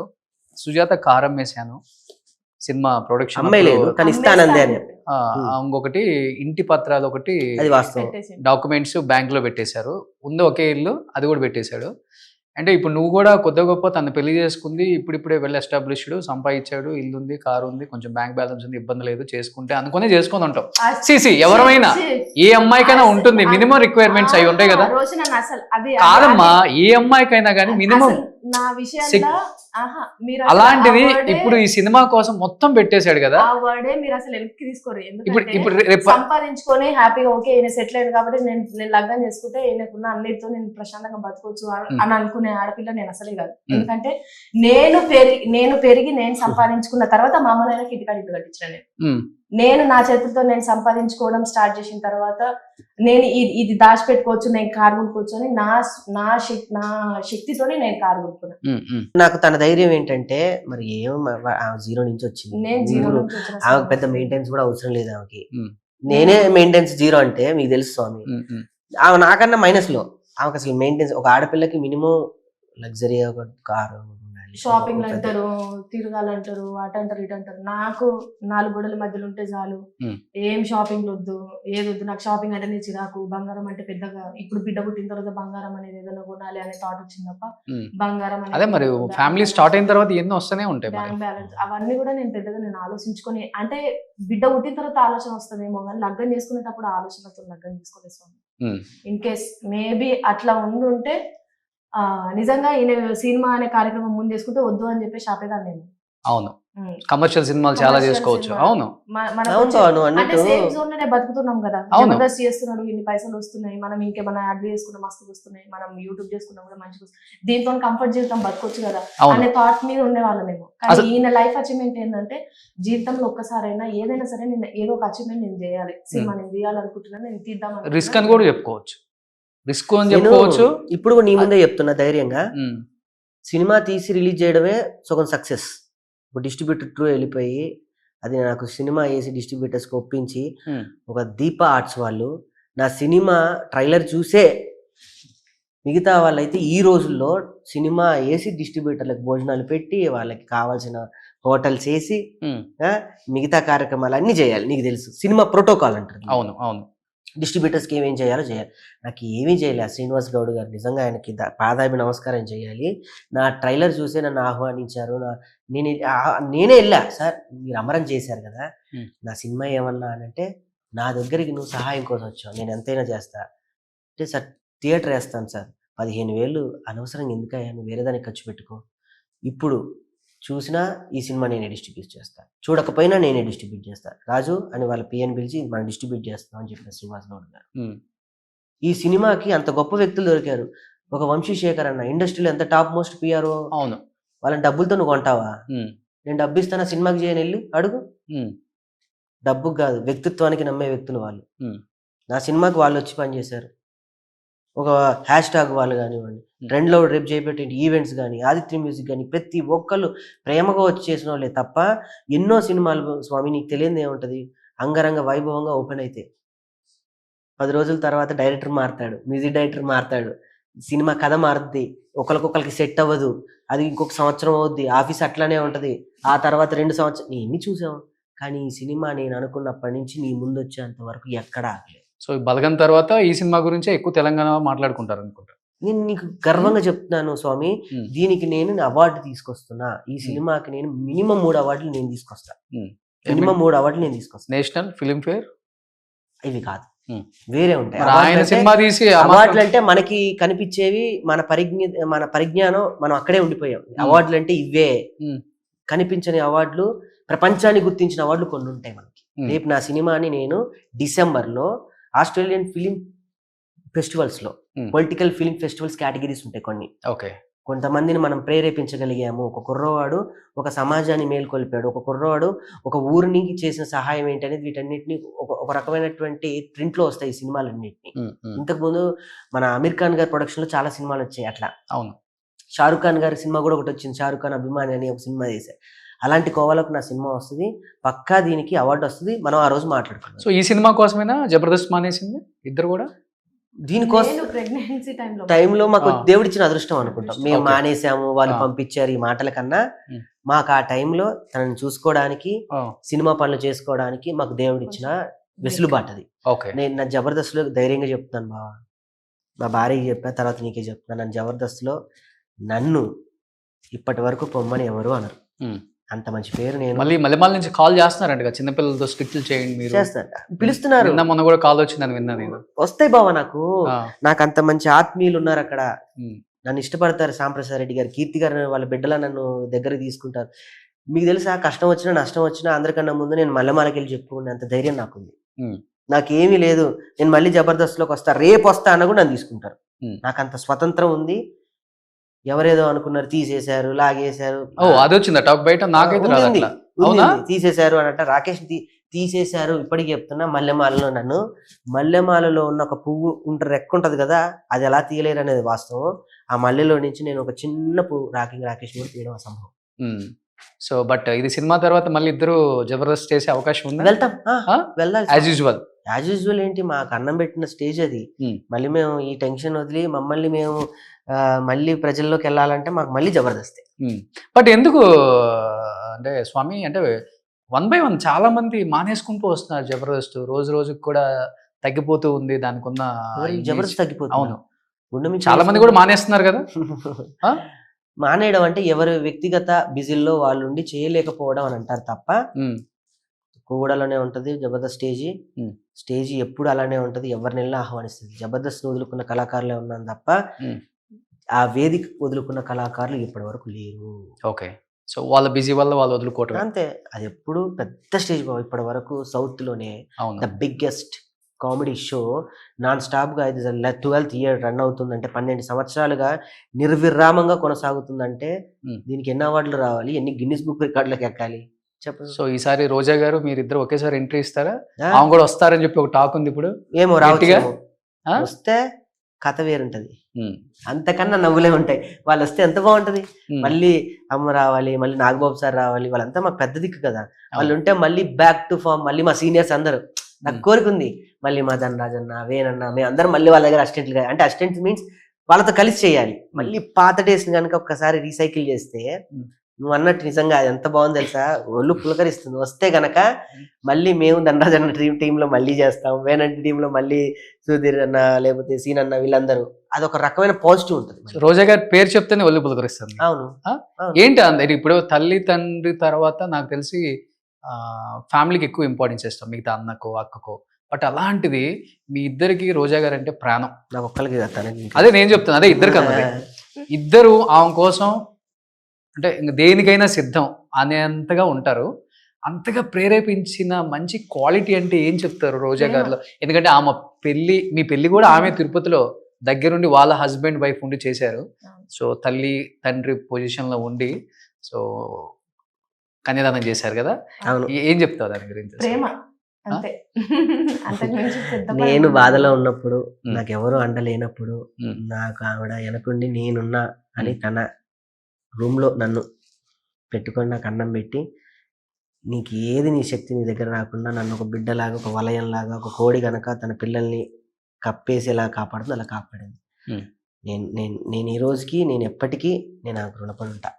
సుజాత కారం వేసాను సినిమా ప్రొడక్షన్ అమ్మాయి లేదు కానీ ఇస్తానందే అని. ఇంకొకటి ఇంటి పత్రాలు ఒకటి అది వాస్తవం. పెట్టేసిండు. డాక్యుమెంట్స్ బ్యాంక్ లో పెట్టేశారు, ఉంది ఒకే ఇల్లు, అది కూడా పెట్టేశాడు. అంటే ఇప్పుడు నువ్వు కూడా కొద్ది గొప్ప తను పెళ్లి చేసుకుంది, ఇప్పుడిప్పుడే వెల్ ఎస్టాబ్లిష్డ్, సంపాదించాడు, ఇల్లు ఉంది, కారు ఉంది, కొంచెం బ్యాంక్ బ్యాలెన్స్ ఉంది, ఇబ్బంది లేదు, చేసుకుంటే అనుకునే చేసుకొని ఉంటాం. సిసి ఎవరైనా ఏ అమ్మాయికైనా ఉంటుంది, మినిమం రిక్వైర్మెంట్స్ అవి ఉంటాయి కదా. రోజు నన్ను అసలు అది కాదమ్మా, ఏ అమ్మాయికైనా కానీ మినిమం అసలు నా విషయంలో మీరు అసలు అలాంటిది. ఆ word-ఏ- ఇప్పుడు ఈ సినిమా కోసం మొత్తం పెట్టేశాడు కదా. ఆ వర్డే మీరు అసలు వెనక్కి తీసుకోరు. ఇప్పుడు ఎందుకంటే రేపు సంపాదించుకొని హ్యాపీగా ఓకే ఈయన సెటిల్ అయ్యాడు కాబట్టి నేను లగ్నం చేసుకుంటే ఈయనకున్న అన్నిటితో నేను ప్రశాంతంగా బతకొచ్చు అని అనుకునే ఆడపిల్ల నేను అసలే కాదు. ఎందుకంటే నేను పెరిగి నేను సంపాదించుకున్న తర్వాత మా అమ్మ నాయనకి ఇంటికాడ ఇల్లు కట్టించిన నేను నా చేతులతో నేను సంపాదించుకోవడం స్టార్ట్ చేసిన తర్వాత నేను ఇది దాచిపెట్టుకోవచ్చు, నేను కారు కొనుక్కోవచ్చు అని నా శక్తితోనే నేను కారు కొనుక్కున్నాను. నాకు తన ధైర్యం ఏంటంటే మరి జీరో నుంచి వచ్చింది. నేను జీరో నుంచి వచ్చిన ఆమెకు పెద్ద మెయింటెనెన్స్ కూడా అవసరం లేదు ఆమెకి. నేనే మెయింటెనెన్స్ జీరో అంటే మీకు తెలుసు స్వామి. ఆమె నాకన్నా మైనస్ లో. ఆమెకు అసలు మెయింటెనెన్స్, ఒక ఆడపిల్లకి మినిమం లగ్జరీ ఒక కారు, షాపింగ్ అంటారు, తిరగాలంటారు, అటు అంటారు ఇటు అంటారు. నాకు 4 గోడల మధ్యలో ఉంటే చాలు, ఏం షాపింగ్ వద్దు, ఏది వద్దు. నాకు షాపింగ్ అంటే నేను చిరాకు. బంగారం అంటే పెద్దగా ఇప్పుడు బిడ్డ పుట్టిన తర్వాత బంగారం అనేది ఏదైనా కొనాలి అనే థాట్ వచ్చింది తప్ప బంగారం అదే మరి ఫ్యామిలీ స్టార్ట్ అయిన తర్వాత ఎన్నో వస్తూనే ఉంటాయి. బ్యాంక్ బ్యాలెన్స్ అవన్నీ కూడా నేను పెద్దగా ఆలోచించుకొని, అంటే బిడ్డ పుట్టిన తర్వాత ఆలోచన వస్తుందేమో కానీ లగ్గం చేసుకునేటప్పుడు ఆలోచనతో లగ్గం చేసుకోలేదు స్వామి. ఇన్ కేస్ మేబీ అట్లా ఉండుంటే నిజంగా ఈయన సినిమా అనే కార్యక్రమం ముందు చేసుకుంటే వద్దు అని చెప్పేసి ఆపేదాన్ని నేను. అవును, కమర్షియల్ సినిమాలు చాలా చేసుకోవచ్చు. అవును, అంటే సేఫ్ జోన్ లోనే బతుకుతున్నాం కదా. జబర్దస్త్ చేస్తున్నాడు, ఇన్ని పైసలు వస్తున్నాయి, మనం ఇంకేమైనా యాడ్ చేసుకున్న మస్తు వస్తున్నాయి, మనం యూట్యూబ్ చేసుకున్నా కూడా మంచిగా వస్తుంది, దీంతో కంఫర్ట్ జీవితం బతకొచ్చు కదా అనే థాట్ మీద ఉండేవాళ్ళమేమో. కానీ ఈయన లైఫ్ అచీవ్మెంట్ ఏంటంటే జీవితంలో ఒక్కసారైనా ఏదైనా సరే నేను ఏదో ఒక అచీవ్మెంట్ నేను చేయాలి, సినిమా నేను తీయాలనుకుంటున్నాను, నేను తీద్దాం. రిస్క్ అని కూడా చెప్పుకోవచ్చు, రిస్క్ అని చెప్పుకోవచ్చు. ఇప్పుడు నీ ముందే చెప్తున్నా ధైర్యంగా, సినిమా తీసి రిలీజ్ చేయడమే సగం సక్సెస్. ఇప్పుడు డిస్ట్రిబ్యూటర్ త్రూ వెళ్ళిపోయి అది నాకు సినిమా వేసి డిస్ట్రిబ్యూటర్స్కి ఒప్పించి ఒక దీప ఆర్ట్స్ వాళ్ళు నా సినిమా ట్రైలర్ చూసే మిగతా వాళ్ళైతే ఈ రోజుల్లో సినిమా వేసి డిస్ట్రిబ్యూటర్లకు భోజనాలు పెట్టి వాళ్ళకి కావాల్సిన హోటల్స్ వేసి మిగతా కార్యక్రమాలు అన్నీ చేయాలి. నీకు తెలుసు సినిమా ప్రోటోకాల్ అంటారు. అవును అవును, డిస్ట్రిబ్యూటర్స్కి ఏమేం చేయాలో చేయాలి. నాకు ఏమీ చేయలేదు శ్రీనివాస్ గౌడ్ గారు, నిజంగా ఆయనకి పాదాభి నమస్కారం చేయాలి. నా ట్రైలర్ చూసే నన్ను ఆహ్వానించారు. నేనే వెళ్ళా, సార్ మీరు అమరం చేశారు కదా, నా సినిమా ఏమన్నా అని అంటే, నా దగ్గరికి నువ్వు సహాయం కోసం వచ్చావు, నేను ఎంతైనా చేస్తా అంటే, సార్ థియేటర్ వేస్తాను సార్, 15,000 అనవసరంగా ఎందుకయ్యా, నువ్వు వేరే దానికి ఖర్చు పెట్టుకో, ఇప్పుడు చూసినా ఈ సినిమా నేనే డిస్ట్రిబ్యూట్ చేస్తాను, చూడకపోయినా నేనే డిస్ట్రిబ్యూట్ చేస్తాను, రాజు అని వాళ్ళ పిఎన్ పిలిచి మనం డిస్ట్రిబ్యూట్ చేస్తాం అని చెప్పిన శ్రీనివాస్ గౌడ్ గారు. ఈ సినిమాకి అంత గొప్ప వ్యక్తులు దొరికారు. ఒక వంశీశేఖర్ అన్న ఇండస్ట్రీలో ఎంత టాప్ మోస్ట్ పిఆర్ఓ. అవును. వాళ్ళని డబ్బులతో నువ్వు కొంటావా? నేను డబ్బు ఇస్తానా సినిమాకి చేయని వెళ్ళి అడుగు. డబ్బుకు కాదు, వ్యక్తిత్వానికి నమ్మే వ్యక్తులు వాళ్ళు. నా సినిమాకి వాళ్ళు వచ్చి పనిచేశారు. ఒక హ్యాష్ ట్యాగ్ వాళ్ళు కానివ్వండి, ట్రెండ్లో రేపు చేపట్టే ఈవెంట్స్ కానీ, ఆదిత్య మ్యూజిక్ కానీ, ప్రతి ఒక్కళ్ళు ప్రేమగా వచ్చి చేసిన వాళ్ళే తప్ప ఎన్నో సినిమాలు స్వామి నీకు తెలియదు ఏముంటుంది, అంగరంగ వైభవంగా ఓపెన్ అయితే 10 రోజుల తర్వాత డైరెక్టర్ మారుతాడు, మ్యూజిక్ డైరెక్టర్ మారుతాడు, సినిమా కథ మారుద్ది, ఒకరికొకరికి సెట్ అవ్వదు, అది ఇంకొక సంవత్సరం అవుద్ది, ఆఫీస్ అట్లానే ఉంటుంది, ఆ తర్వాత 2 సంవత్సరం ఎన్ని చూసాం. కానీ ఈ సినిమా నేను అనుకున్నప్పటి నుంచి నీ ముందు వచ్చేంత వరకు ఎక్కడా ఆగలేదు. సో బలగం తర్వాత ఈ సినిమా గురించే ఎక్కువ తెలంగాణ మాట్లాడుకుంటారు అనుకుంటా. నేను నీకు గర్వంగా చెప్తున్నాను స్వామి, దీనికి నేను అవార్డు తీసుకొస్తున్నా. ఈ సినిమాకి నేను మినిమం 3 అవార్డులు నేను తీసుకొస్తా. మినిమం 3 అవార్డులు నేను తీసుకొస్తా. నేషనల్ ఫిల్మ్ ఫేర్ ఇవి కాదు, వేరే ఉంటాయి. అవార్డులు అంటే మనకి కనిపించేవి, మన పరిజ్ఞానం మనం అక్కడే ఉండిపోయాం. అవార్డులు అంటే ఇవే కనిపించని అవార్డులు, ప్రపంచాన్ని గుర్తించిన అవార్డులు కొన్ని ఉంటాయి మనకి. రేపు నా సినిమాని నేను డిసెంబర్లో ఆస్ట్రేలియన్ ఫిలిం ఫెస్టివల్స్ లో, పొలిటికల్ ఫిలిం ఫెస్టివల్స్ కేటగిరీస్ ఉంటాయి కొన్ని. కొంతమందిని మనం ప్రేరేపించగలిగాము. ఒక కుర్రవాడు ఒక సమాజాన్ని మేల్కొల్పాడు, ఒక కుర్రవాడు ఒక ఊరికి చేసిన సహాయం ఏంటి అనేది, వీటన్నిటిని ఒక రకమైనటువంటి ప్రింట్ లో వస్తాయి ఈ సినిమాలన్నింటినీ. ఇంతకుముందు మన అమీర్ ఖాన్ గారి ప్రొడక్షన్ లో చాలా సినిమాలు వచ్చాయి అట్లా. అవును. షారుఖ్ ఖాన్ గారి సినిమా కూడా ఒకటి వచ్చింది, షారుఖ్ ఖాన్ అభిమాని అని ఒక సినిమా చేశారు. అలాంటి కోవలకు నా సినిమా వస్తుంది, పక్కా దీనికి అవార్డు వస్తుంది. మనం ఆ రోజు మాట్లాడుకున్నాం. సో ఈ సినిమా కోసమైనా జబర్దస్త్ మానేసింది ఇద్దరు కూడా? దీనికోసం ప్రెగ్నెన్సీ టైంలో మాకు దేవుడిచ్చిన అదృష్టం అనుకుంటాం. మేము మానేసాము, వాళ్ళు పంపించారు, ఈ మాటల కన్నా మాకు ఆ టైంలో తనని చూసుకోవడానికి, సినిమా పనులు చేసుకోవడానికి మాకు దేవుడిచ్చిన వెసులుబాటు అది. నేను నా జబర్దస్త్ లో ధైర్యంగా చెప్తున్నాను బావా, మా భార్యకి చెప్పా, తర్వాత నీకే చెప్తున్నాను, నన్ను జబర్దస్త్ లో నన్ను ఇప్పటి వరకు పొమ్మని ఎవరు అనరు. అంత మంచి పేరు. నేను మళ్ళీ మల్లెమాల నుంచి కాల్ చేస్తున్నారంట, చిన్నపిల్లలతో స్ట్రిక్ట్లు చేయండి మీరు చేస్తాను, పిలుస్తున్నారు. మొన్న కూడా కాల్ వచ్చిందని విన్నా నేను. వస్తాయి బావా, నాకు అంత మంచి ఆత్మీయులు ఉన్నారు అక్కడ, నన్ను ఇష్టపడతారు. సాంప్రసాద్ రెడ్డి గారు, కీర్తి గారు, వాళ్ళ బిడ్డలా నన్ను దగ్గరికి తీసుకుంటారు. మీకు తెలుసా, కష్టం వచ్చినా నష్టం వచ్చినా అందరికన్నా ముందు నేను మల్లెమాలకి వెళ్ళి చెప్పుకునే అంత ధైర్యం నాకుంది. నాకేమీ లేదు, నేను మళ్ళీ జబర్దస్త్ లోకి వస్తా, రేపు వస్తా అన్న కూడా నన్ను తీసుకుంటారు. నాకు అంత స్వతంత్రం ఉంది. ఎవరేదో అనుకున్నారు, తీసేశారు, లాగేశారు. అది వచ్చిందా టాక్ బయట? నాకైతే తీసేశారు అన్నట్టు రాకేష్ తీసేశారు. ఇప్పటికి చెప్తున్నా, మల్లెమాలలో నన్ను, మల్లెమాలలో ఉన్న ఒక పువ్వు రెక్క ఉంటది కదా, అది ఎలా తీయలేరు అనేది వాస్తవం. ఆ మల్లెలో నుంచి నేను ఒక చిన్న పువ్వు రాకేష్ కూడా తీయడం అసంభవం. సో బట్ ఇది సినిమా తర్వాత మళ్ళీ ఇద్దరు జబర్దస్త్ చేసే అవకాశం ఉంది. వెళ్తాం, వెళ్ళాలి. యాజ్ యూజువల్ ఏంటి, మాకు అన్నం పెట్టిన స్టేజ్ అది. మళ్ళీ మేము ఈ టెన్షన్ వదిలి మమ్మల్ని మేము మళ్ళీ ప్రజల్లోకి వెళ్ళాలంటే మాకు మళ్ళీ జబర్దస్త్. బట్ ఎందుకు అంటే స్వామి, అంటే 1 by 1 చాలా మంది మానేసుకుంటూ వస్తున్నారు జబర్దస్త్, రోజు రోజుకి కూడా తగ్గిపోతూ ఉంది దానికి ఉన్న జబర్దస్త్ తగ్గిపోతుంది. అవును, చాలా మంది కూడా మానేస్తున్నారు కదా. మానేయడం అంటే ఎవరి వ్యక్తిగత బిజీల్లో వాళ్ళు ఉండి చేయలేకపోవడం అని అంటారు తప్ప, కూడలోనే ఉంటది జబర్దస్త్ స్టేజీ ఎప్పుడు అలానే ఉంటది, ఎవరిని వెళ్ళినా ఆహ్వానిస్తుంది. జబర్దస్త్ వదులుకున్న కళాకారులే ఉన్నాను తప్ప ఆ వేదిక వదులుకున్న కళాకారులు ఇప్పటి వరకు లేరు. ఓకే, సో వాళ్ళ బిజీ వల్ల వాళ్ళు వదులుకోవటం అంతే. అది ఎప్పుడు పెద్ద స్టేజ్ ఇప్పటి వరకు సౌత్ లోనే the biggest comedy show non stop గా 12th year రన్ అవుతుందంటే, 12 సంవత్సరాలుగా నిర్విరామంగా కొనసాగుతుందంటే దీనికి ఎన్ని అవార్డులు రావాలి, ఎన్ని గిన్నిస్ బుక్ రికార్డులకు ఎక్కాలి చెప్పండి. సో ఈసారి రోజా గారు మీరిద్దరు ఒకేసారి ఎంట్రీ ఇస్తారా? ఆమె కూడా వస్తారని చెప్పి ఒక టాక్ ఉంది ఇప్పుడు. ఏమో రావట్గా, వస్తే కథ వేరుంటది, అంతకన్నా నవ్వులే ఉంటాయి. వాళ్ళు వస్తే ఎంత బాగుంటది. మళ్ళీ అమ్మ రావాలి, మళ్ళీ నాగబాబు సార్ రావాలి, వాళ్ళంతా మాకు పెద్ద దిక్కు కదా. వాళ్ళు ఉంటే మళ్ళీ బ్యాక్ టు ఫామ్, మళ్ళీ మా సీనియర్స్ అందరూ, నాకు కోరికుంది మళ్ళీ మా ధనరాజన్న, వేనన్న, మేము అందరం మళ్ళీ వాళ్ళ దగ్గర అసిస్టెంట్లు, అంటే అసిస్టెంట్స్ మీన్స్ వాళ్ళతో కలిసి చేయాలి. మళ్ళీ పాత డేస్ కనుక ఒక్కసారి రీసైకిల్ చేస్తే, నువ్వు అన్నట్టు నిజంగా అది ఎంత బాగుంది తెలుసా, ఒళ్ళు పులకరిస్తుంది. వస్తే గనక మళ్ళీ మేము ధనరాజన్న టీంలో మళ్ళీ చేస్తాం, వేనంటి టీంలో మళ్ళీ సుధీర్ అన్న, లేకపోతే సీన్ అన్న, వీళ్ళందరూ, అదొక రకమైన పాజిటివ్ ఉంటుంది. రోజా గారి పేరు చెప్తేనే ఒళ్ళు పులకరిస్తుంది. అవును. ఏంటి అందరు ఇప్పుడు తల్లి తండ్రి తర్వాత నాకు తెలిసి ఫ్యామిలీకి ఎక్కువ ఇంపార్టెన్స్ ఇస్తాం, మిగతా అన్నకో అక్కకో. బట్ అలాంటిది మీ ఇద్దరికి రోజా గారు అంటే ప్రాణం. నాకు ఒక్కరికి అదే నేను చెప్తాను, అదే ఇద్దరికి అన్నది. ఇద్దరు ఆమె కోసం అంటే ఇంక దేనికైనా సిద్ధం అనేంతగా ఉంటారు. అంతగా ప్రేరేపించిన మంచి క్వాలిటీ అంటే ఏం చెప్తారు రోజా గారిలో? ఎందుకంటే ఆమె మీ పెళ్లి కూడా ఆమె తిరుపతిలో దగ్గరుండి వాళ్ళ హస్బెండ్ వైఫ్ ఉండి చేశారు. సో తల్లి తండ్రి పొజిషన్ లో ఉండి సో కన్యాదానం చేశారు కదా. అవును. ఏం చెప్తావు దాని గురించి? ప్రేమ అంతే. అంతకుమించి పెద్ద నేను పని బాధలో ఉన్నప్పుడు ఉమ్. నాకెవరు అండలేనప్పుడు ఉమ్. నాకు ఆవిడ వెనకుండి నేనున్నా అని తన రూమ్ లో నన్ను పెట్టుకొని నాకు అన్నం పెట్టి, నీకు ఏది నీ శక్తి నీ దగ్గర రాకుండా నన్ను ఒక బిడ్డలాగా, ఒక వలయంలాగా, ఒక కోడి గనక తన పిల్లల్ని కప్పేసి ఎలా కాపాడుతుందో అలా కాపాడింది. ఉమ్. నేను ఈ రోజుకి నేను ఎప్పటికీ నేను నాకు రుణపడి ఉంటా.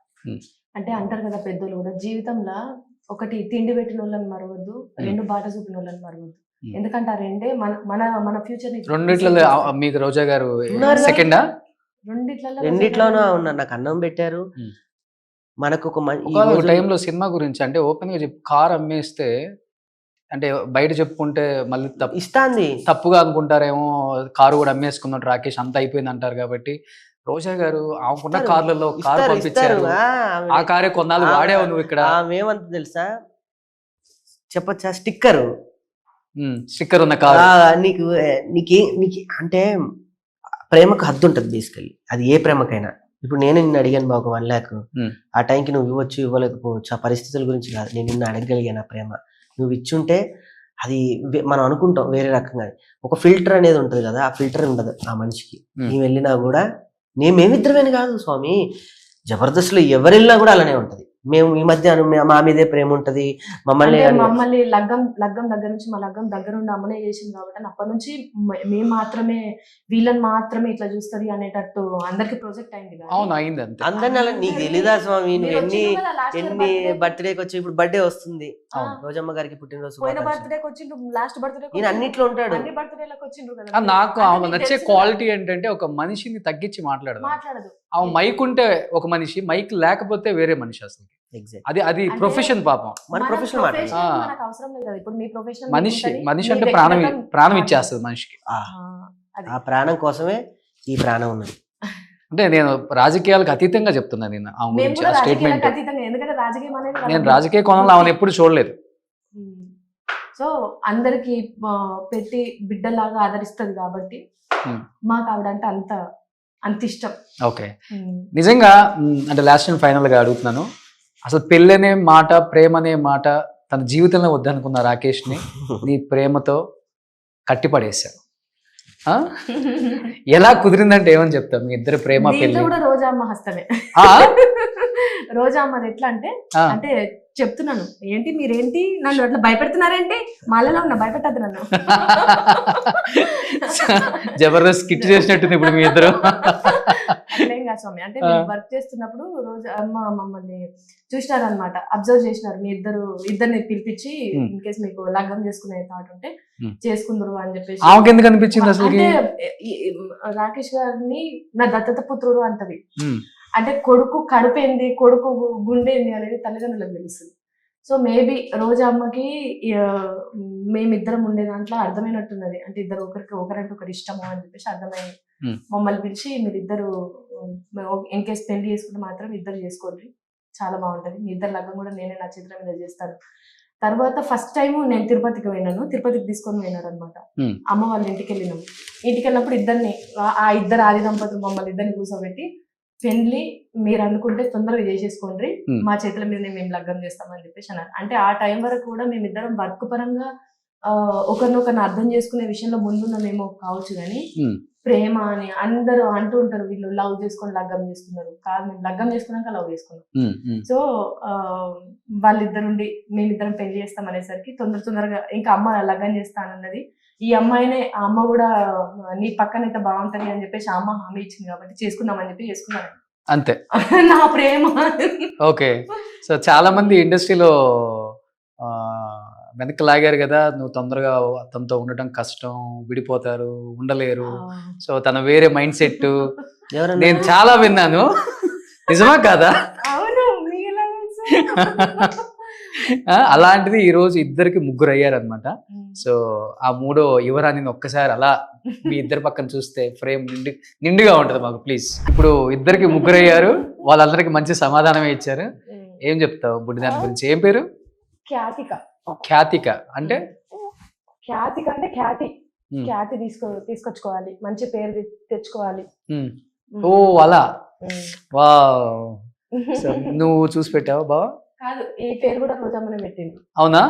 అంటే అంటారు కదా పెద్దోళ్ళు కూడా, జీవితంలో ఒకటి తిండి పెట్టిన వాళ్ళని మరవద్దు, రెండు బాట చూపిన వాళ్ళని మరవద్దు. ఎందుకంటే ఆ రెండే మన మన మన ఫ్యూచర్ ని రెండిట్లలో మీకు రోజా గారు ఉన్నారు. సెకండా? రెండిట్లోనూ ఉన్నా. నాకు అన్నం పెట్టారు. ఉమ్. మనకు ఒక ఒక టైంలో సినిమా గురించి అంటే ఓపెన్ గా చెప్పి కార్ అమ్మేస్తే అంటే బయట చెప్పుకుంటే మళ్ళీ ఇస్తాంది. తప్పుగా అనుకుంటారేమో, కారు కూడా అమ్మేసుకున్నాడు రాకేష్, అంత అయిపోయింది అంటారు. కాబట్టి రోజా గారు ఆమెకున్న కార్లలో కారు పంపించారు. ఆ కారే కొన్నాళ్ళు వాడేవు నువ్వు ఇక్కడ. ఏమంత తెలుసా చెప్పచ్చా? స్టిక్కర్ స్టిక్కర్ ఉన్న కారు. నీకు అంటే ప్రేమకు హద్దు ఉంటుంది బేసికలీ. అది ఏ ప్రేమకైనా. ఇప్పుడు నేను నిన్ను అడిగాను బాగా 1 lakh, ఆ టైంకి నువ్వు ఇవ్వచ్చు ఇవ్వలేకపోవచ్చు, ఆ పరిస్థితుల గురించి కాదు. నేను నిన్ను అడగగలిగాను ఆ ప్రేమ. నువ్వు ఇచ్చుంటే అది మనం అనుకుంటాం వేరే రకంగా. ఒక ఫిల్టర్ అనేది ఉంటుంది కదా, ఆ ఫిల్టర్ ఉండదు ఆ మనిషికి. నేను వెళ్ళినా కూడా మేమిద్దరమేని కాదు స్వామి, జబర్దస్త్లో ఎవరు వెళ్ళినా కూడా అలానే ఉంటది. మేము ఈ మధ్య మా మీదే ప్రేమ ఉంటది. మమ్మల్ని లగ్గం దగ్గర నుంచి మా లగ్గం దగ్గర ఉండి అమ్మనే చేసింది కాబట్టి అప్పటి నుంచి మేము మాత్రమే వీళ్ళని మాత్రమే ఇట్లా చూస్తుంది అనేటట్టు అందరికి ప్రాజెక్ట్ అయింది. అవును అయింది. అంతే. అందరినీ అలా నీకు తెలీదా స్వామి? నువ్వు ఎన్ని బర్త్డేకి వచ్చి, ఇప్పుడు బర్త్డే వస్తుంది, రోజమ్మ గారికి పుట్టినరోజు, పోయిన బర్త్డేకి వచ్చిండ్రు, లాస్ట్ బర్త్డే నేను అన్నిట్లో ఉంటాడు. అన్ని బర్త్డేలకు వచ్చిండ్రు కదా. నాకు ఆమె నచ్చే క్వాలిటీ ఏంటంటే ఒక మనిషిని తగ్గించి మాట్లాడదు. ఆమె మైక్ ఉంటే ఒక మనిషి, మైక్ లేకపోతే వేరే మనిషి. అసలు అది ప్రొఫెషన్. పాపం మన ప్రొఫెషన్ మనిషి అంటే ప్రాణం ఇచ్చేస్తుంది మనిషికి. ఆ ప్రాణం కోసమే ఈ ప్రాణం ఉన్నది. అంటే నేను రాజకీయాలకు అతీతంగా చెప్తున్నాను నేను ఆమె గురించి ఆ స్టేట్మెంట్. నేను రాజకీయ కోణంలో ఆమెను ఎప్పుడు చూడలేదు. సో అందరికి పెట్టి బిడ్డలాగా ఆదరిస్తుంది కాబట్టి మాకు ఆవిడంటే అంత ఇష్టం. ఓకే, నిజంగా అంటే లాస్ట్ అండ్ ఫైనల్ గా అడుగుతున్నాను, అసలు పెళ్ళనే మాట, ప్రేమ అనే మాట తన జీవితంలో వద్దనుకున్న రాకేష్ ని నీ ప్రేమతో కట్టిపడేశావు. ఎలా కుదిరిందంటే ఏమని చెప్తావు? మీ ఇద్దరు ప్రేమ పెళ్లి కూడా రోజామ్మ హస్తమే. రోజామ్మది ఎట్లా అంటే చెప్తున్నాను, ఏంటి మీరేంటి నన్ను అట్లా భయపెడుతున్నారేంటి? మాలలో ఉన్నా, భయపెట్టద్దు నన్ను. జబర్దస్త్ కిట్ చేసినట్టుంది ఇప్పుడు మీ ఇద్దరు. అట్లేం కాదు స్వామి, అంటే మేము వర్క్ చేస్తున్నప్పుడు రోజు అమ్మ మమ్మల్ని చూసినారనమాట, అబ్జర్వ్ చేసినారు. మీ ఇద్దరిని పిలిపించి ఇన్ కేసు మీకు లగ్గం చేసుకునే థాట్ ఉంటే చేసుకుందరు అని చెప్పేసి. ఆమెకి ఎందుకు అనిపించింది అసలు? అంటే రాకేష్ గారిని నా దత్తత పుత్రుడు అంటది. అంటే కొడుకు కడుపేంది, కొడుకు గుండేంది అనేది తల్లిదండ్రులకు తెలుస్తుంది. సో మేబీ రోజా అమ్మకి మేమిద్దరం ఉండే దాంట్లో అర్థమైనట్టున్నది. అంటే ఇద్దరు ఒకరంటే ఒకరు ఇష్టము అని చెప్పేసి అర్థమైంది. మమ్మల్ని పిలిచి మీరిద్దరు ఇన్ కేసు పెళ్లి చేసుకుంటే మాత్రం ఇద్దరు చేసుకోండి, చాలా బాగుంటది, మీ ఇద్దరు లగ్గం కూడా నేనే నా చిత్రం మీద చేస్తాను. తర్వాత ఫస్ట్ టైం నేను తిరుపతికి పోయినాను, తిరుపతికి తీసుకొని పోయినారు అనమాట. అమ్మ వాళ్ళ ఇంటికి వెళ్ళినాము. ఇంటికి వెళ్ళినప్పుడు ఆ ఇద్దరు ఆది దంపతులు మమ్మల్ని ఇద్దరిని కూర్చోబెట్టి, పెళ్లి మీరు అనుకుంటే తొందరగా చేసేసుకోండి, మా చేతుల మీదనే మేము లగ్గం చేస్తామని చెప్పేసి అన్నారు. అంటే ఆ టైం వరకు కూడా మేమిద్దరం వర్క్ పరంగా ఒకరినొకరిని అర్థం చేసుకునే విషయంలో ముందున్నామేమో కావచ్చు, కానీ ప్రేమ అని అందరూ అంటూ ఉంటారు, వీళ్ళు లవ్ చేసుకొని లగ్గం చేసుకున్నారు. కాదు, మేము లగ్గం చేసుకున్నాక లవ్ చేసుకున్నాం. సో వాళ్ళిద్దరుండి మేమిద్దరం పెళ్లి చేస్తాం అనేసరికి తొందరగా ఇంకా అమ్మ లగ్గం చేస్తానన్నది. ఈ అమ్మాయినే, ఆ అమ్మ కూడా నీ పక్కన అయితే బాగుంటది అని చెప్పేసి ఆ అమ్మ హామీ ఇచ్చింది కాబట్టి చేసుకుందామని చెప్పి చేసుకున్నాను. అంతే నా ప్రేమ. ఓకే, సో చాలా మంది ఇండస్ట్రీలో వెనక్కి లాగారు కదా, నువ్వు తొందరగా తనతో ఉండటం కష్టం, విడిపోతారు, ఉండలేరు, సో తన వేరే మైండ్ సెట్ నేను చాలా విన్నాను. నిజమా కాదా? అవును, అలాంటిది ఈ రోజు ఇద్దరికి ముగ్గురు అయ్యారనమాట. సో ఆ మూడో యువరాణిని ఒక్కసారి అలా మీ ఇద్దరు పక్కన చూస్తే ఫ్రేమ్ నిండుగా ఉంటది మాకు ప్లీజ్. ఇప్పుడు ఇద్దరికి ముగ్గురు అయ్యారు, వాళ్ళందరికి మంచి సమాధానమే ఇచ్చారు. ఏం చెప్తావు బుడ్డి దాని గురించి? ఏం పేరు? ఖ్యాతిక. ఖ్యాతిక అంటే ఖ్యాతిక అంటే ఖ్యాతి తీసుకొచ్చుకోవాలి, మంచి పేరు తెచ్చుకోవాలి. ఓ అలా వా. సో నువ్వు చూసి పెట్టావా బావా? కాదు, ఈ పేరు కూడా రోజమ్మనే పెట్టింది. అవునా?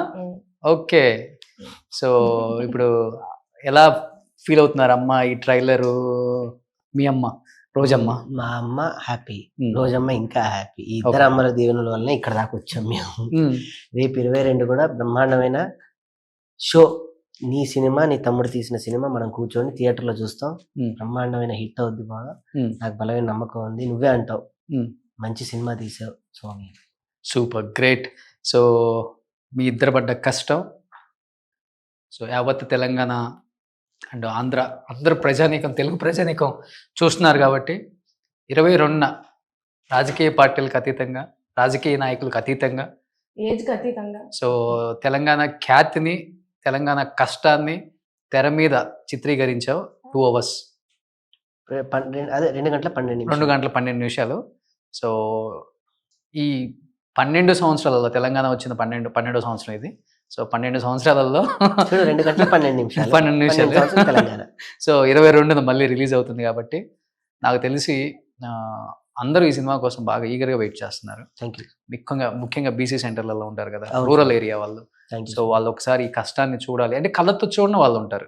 ఓకే. సో ఇప్పుడు ఎలా ఫీల్ అవుతున్నారు అమ్మ ఈ ట్రైలరు? మీ అమ్మ రోజమ్మ? మా అమ్మ హ్యాపీ, రోజమ్మ ఇంకా హ్యాపీ. ఈ ఇద్దరు అమ్మల దీవెనల వల్ల ఇక్కడ దాకా వచ్చాం మేము. రేపు 22 కూడా బ్రహ్మాండమైన షో. నీ సినిమా, నీ తమ్ముడు తీసిన సినిమా మనం కూర్చొని థియేటర్లో చూస్తాం. బ్రహ్మాండమైన హిట్ అవుద్ది బాగా. నాకు బలమైన నమ్మకం ఉంది. నువ్వే అంటావు మంచి సినిమా తీసావు స్వామి. Super great. సో మీ ఇద్దరు పడ్డ కష్టం సో యావత్ తెలంగాణ అండ్ ఆంధ్ర అందరు ప్రజానీకం, తెలుగు ప్రజానీకం చూస్తున్నారు కాబట్టి 22న రాజకీయ పార్టీలకు అతీతంగా, రాజకీయ నాయకులకు అతీతంగా, ఏజ్కి అతీతంగా సో తెలంగాణ ఖ్యాతిని, తెలంగాణ కష్టాన్ని తెర మీద చిత్రీకరించావు 2 hours. అదే 2 గంటల 12 నిమిషాలు. సో ఈ 12 సంవత్సరాలలో తెలంగాణ వచ్చిన 12వ సంవత్సరం ఇది. సో 12 సంవత్సరాలలో 2 గంటల 12 నిమిషాలు తెలంగాణ. సో 22న మళ్ళీ రిలీజ్ అవుతుంది కాబట్టి నాకు తెలిసి అందరూ ఈ సినిమా కోసం బాగా ఈగర్గా వెయిట్ చేస్తున్నారు. ముఖ్యంగా బీసీ సెంటర్లలో ఉంటారు కదా, రూరల్ ఏరియా వాళ్ళు. సో వాళ్ళు ఒకసారి ఈ కష్టాన్ని చూడాలి అంటే కళ్ళతో చూడని వాళ్ళు ఉంటారు.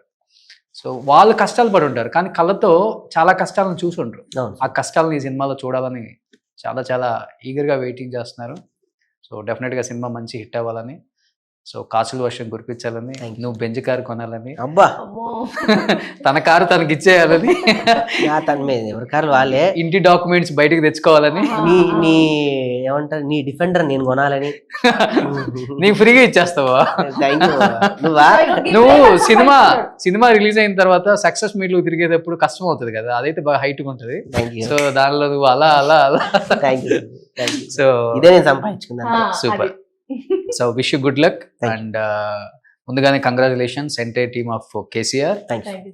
సో వాళ్ళు కష్టాలు పడి ఉంటారు కానీ కళ్ళతో చాలా కష్టాలను చూసి ఉంటారు. ఆ కష్టాలను ఈ సినిమాలో చూడాలని చాలా చాలా ఈగర్గా వెయిటింగ్ చేస్తున్నారు. సో డెఫినెట్గా సినిమా మంచి హిట్ అవ్వాలని, సో కాసుల వర్షం కురిపించాలని, నువ్వు బెంజ్ కారు కొనాలని, అబ్బా తన కారు తనకి ఇచ్చేయాలని, ఎవరి కార్లు వాళ్ళే, ఇంటి డాక్యుమెంట్స్ బయటకు తెచ్చుకోవాలని, నీ ఏమంటారు నీ డిఫెండర్ నేను కొనాలని. నీ ఫ్రీగా ఇచ్చేస్తావా? నువ్వు సినిమా రిలీజ్ అయిన తర్వాత సక్సెస్ మీట్లు తిరిగేటప్పుడు కష్టం అవుతుంది కదా, అదైతే బాగా హైట్ ఉంటుంది. సో దానిలో నువ్వు అలా అలా అలా సో ఇదే నేను సంపాదించుకున్నాను. Super. So wish you good luck and ముందుగానే congratulations entire team of KCR.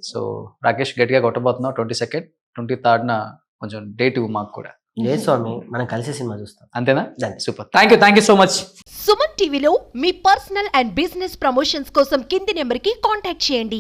So Rakesh గట్టిగా కొట్టబోతున్నావు 22nd, 23rd కొంచెం డేట్ మాకు కూడా. లేదు స్వామి, మనం కలిసి సినిమా చూస్తాం. అంతేనా? Super. Thank you so much. Suman టీవీలో మీ పర్సనల్ అండ్ బిజినెస్ ప్రమోషన్స్ కోసం కింది నెంబర్కి కాంటాక్ట్ చేయండి.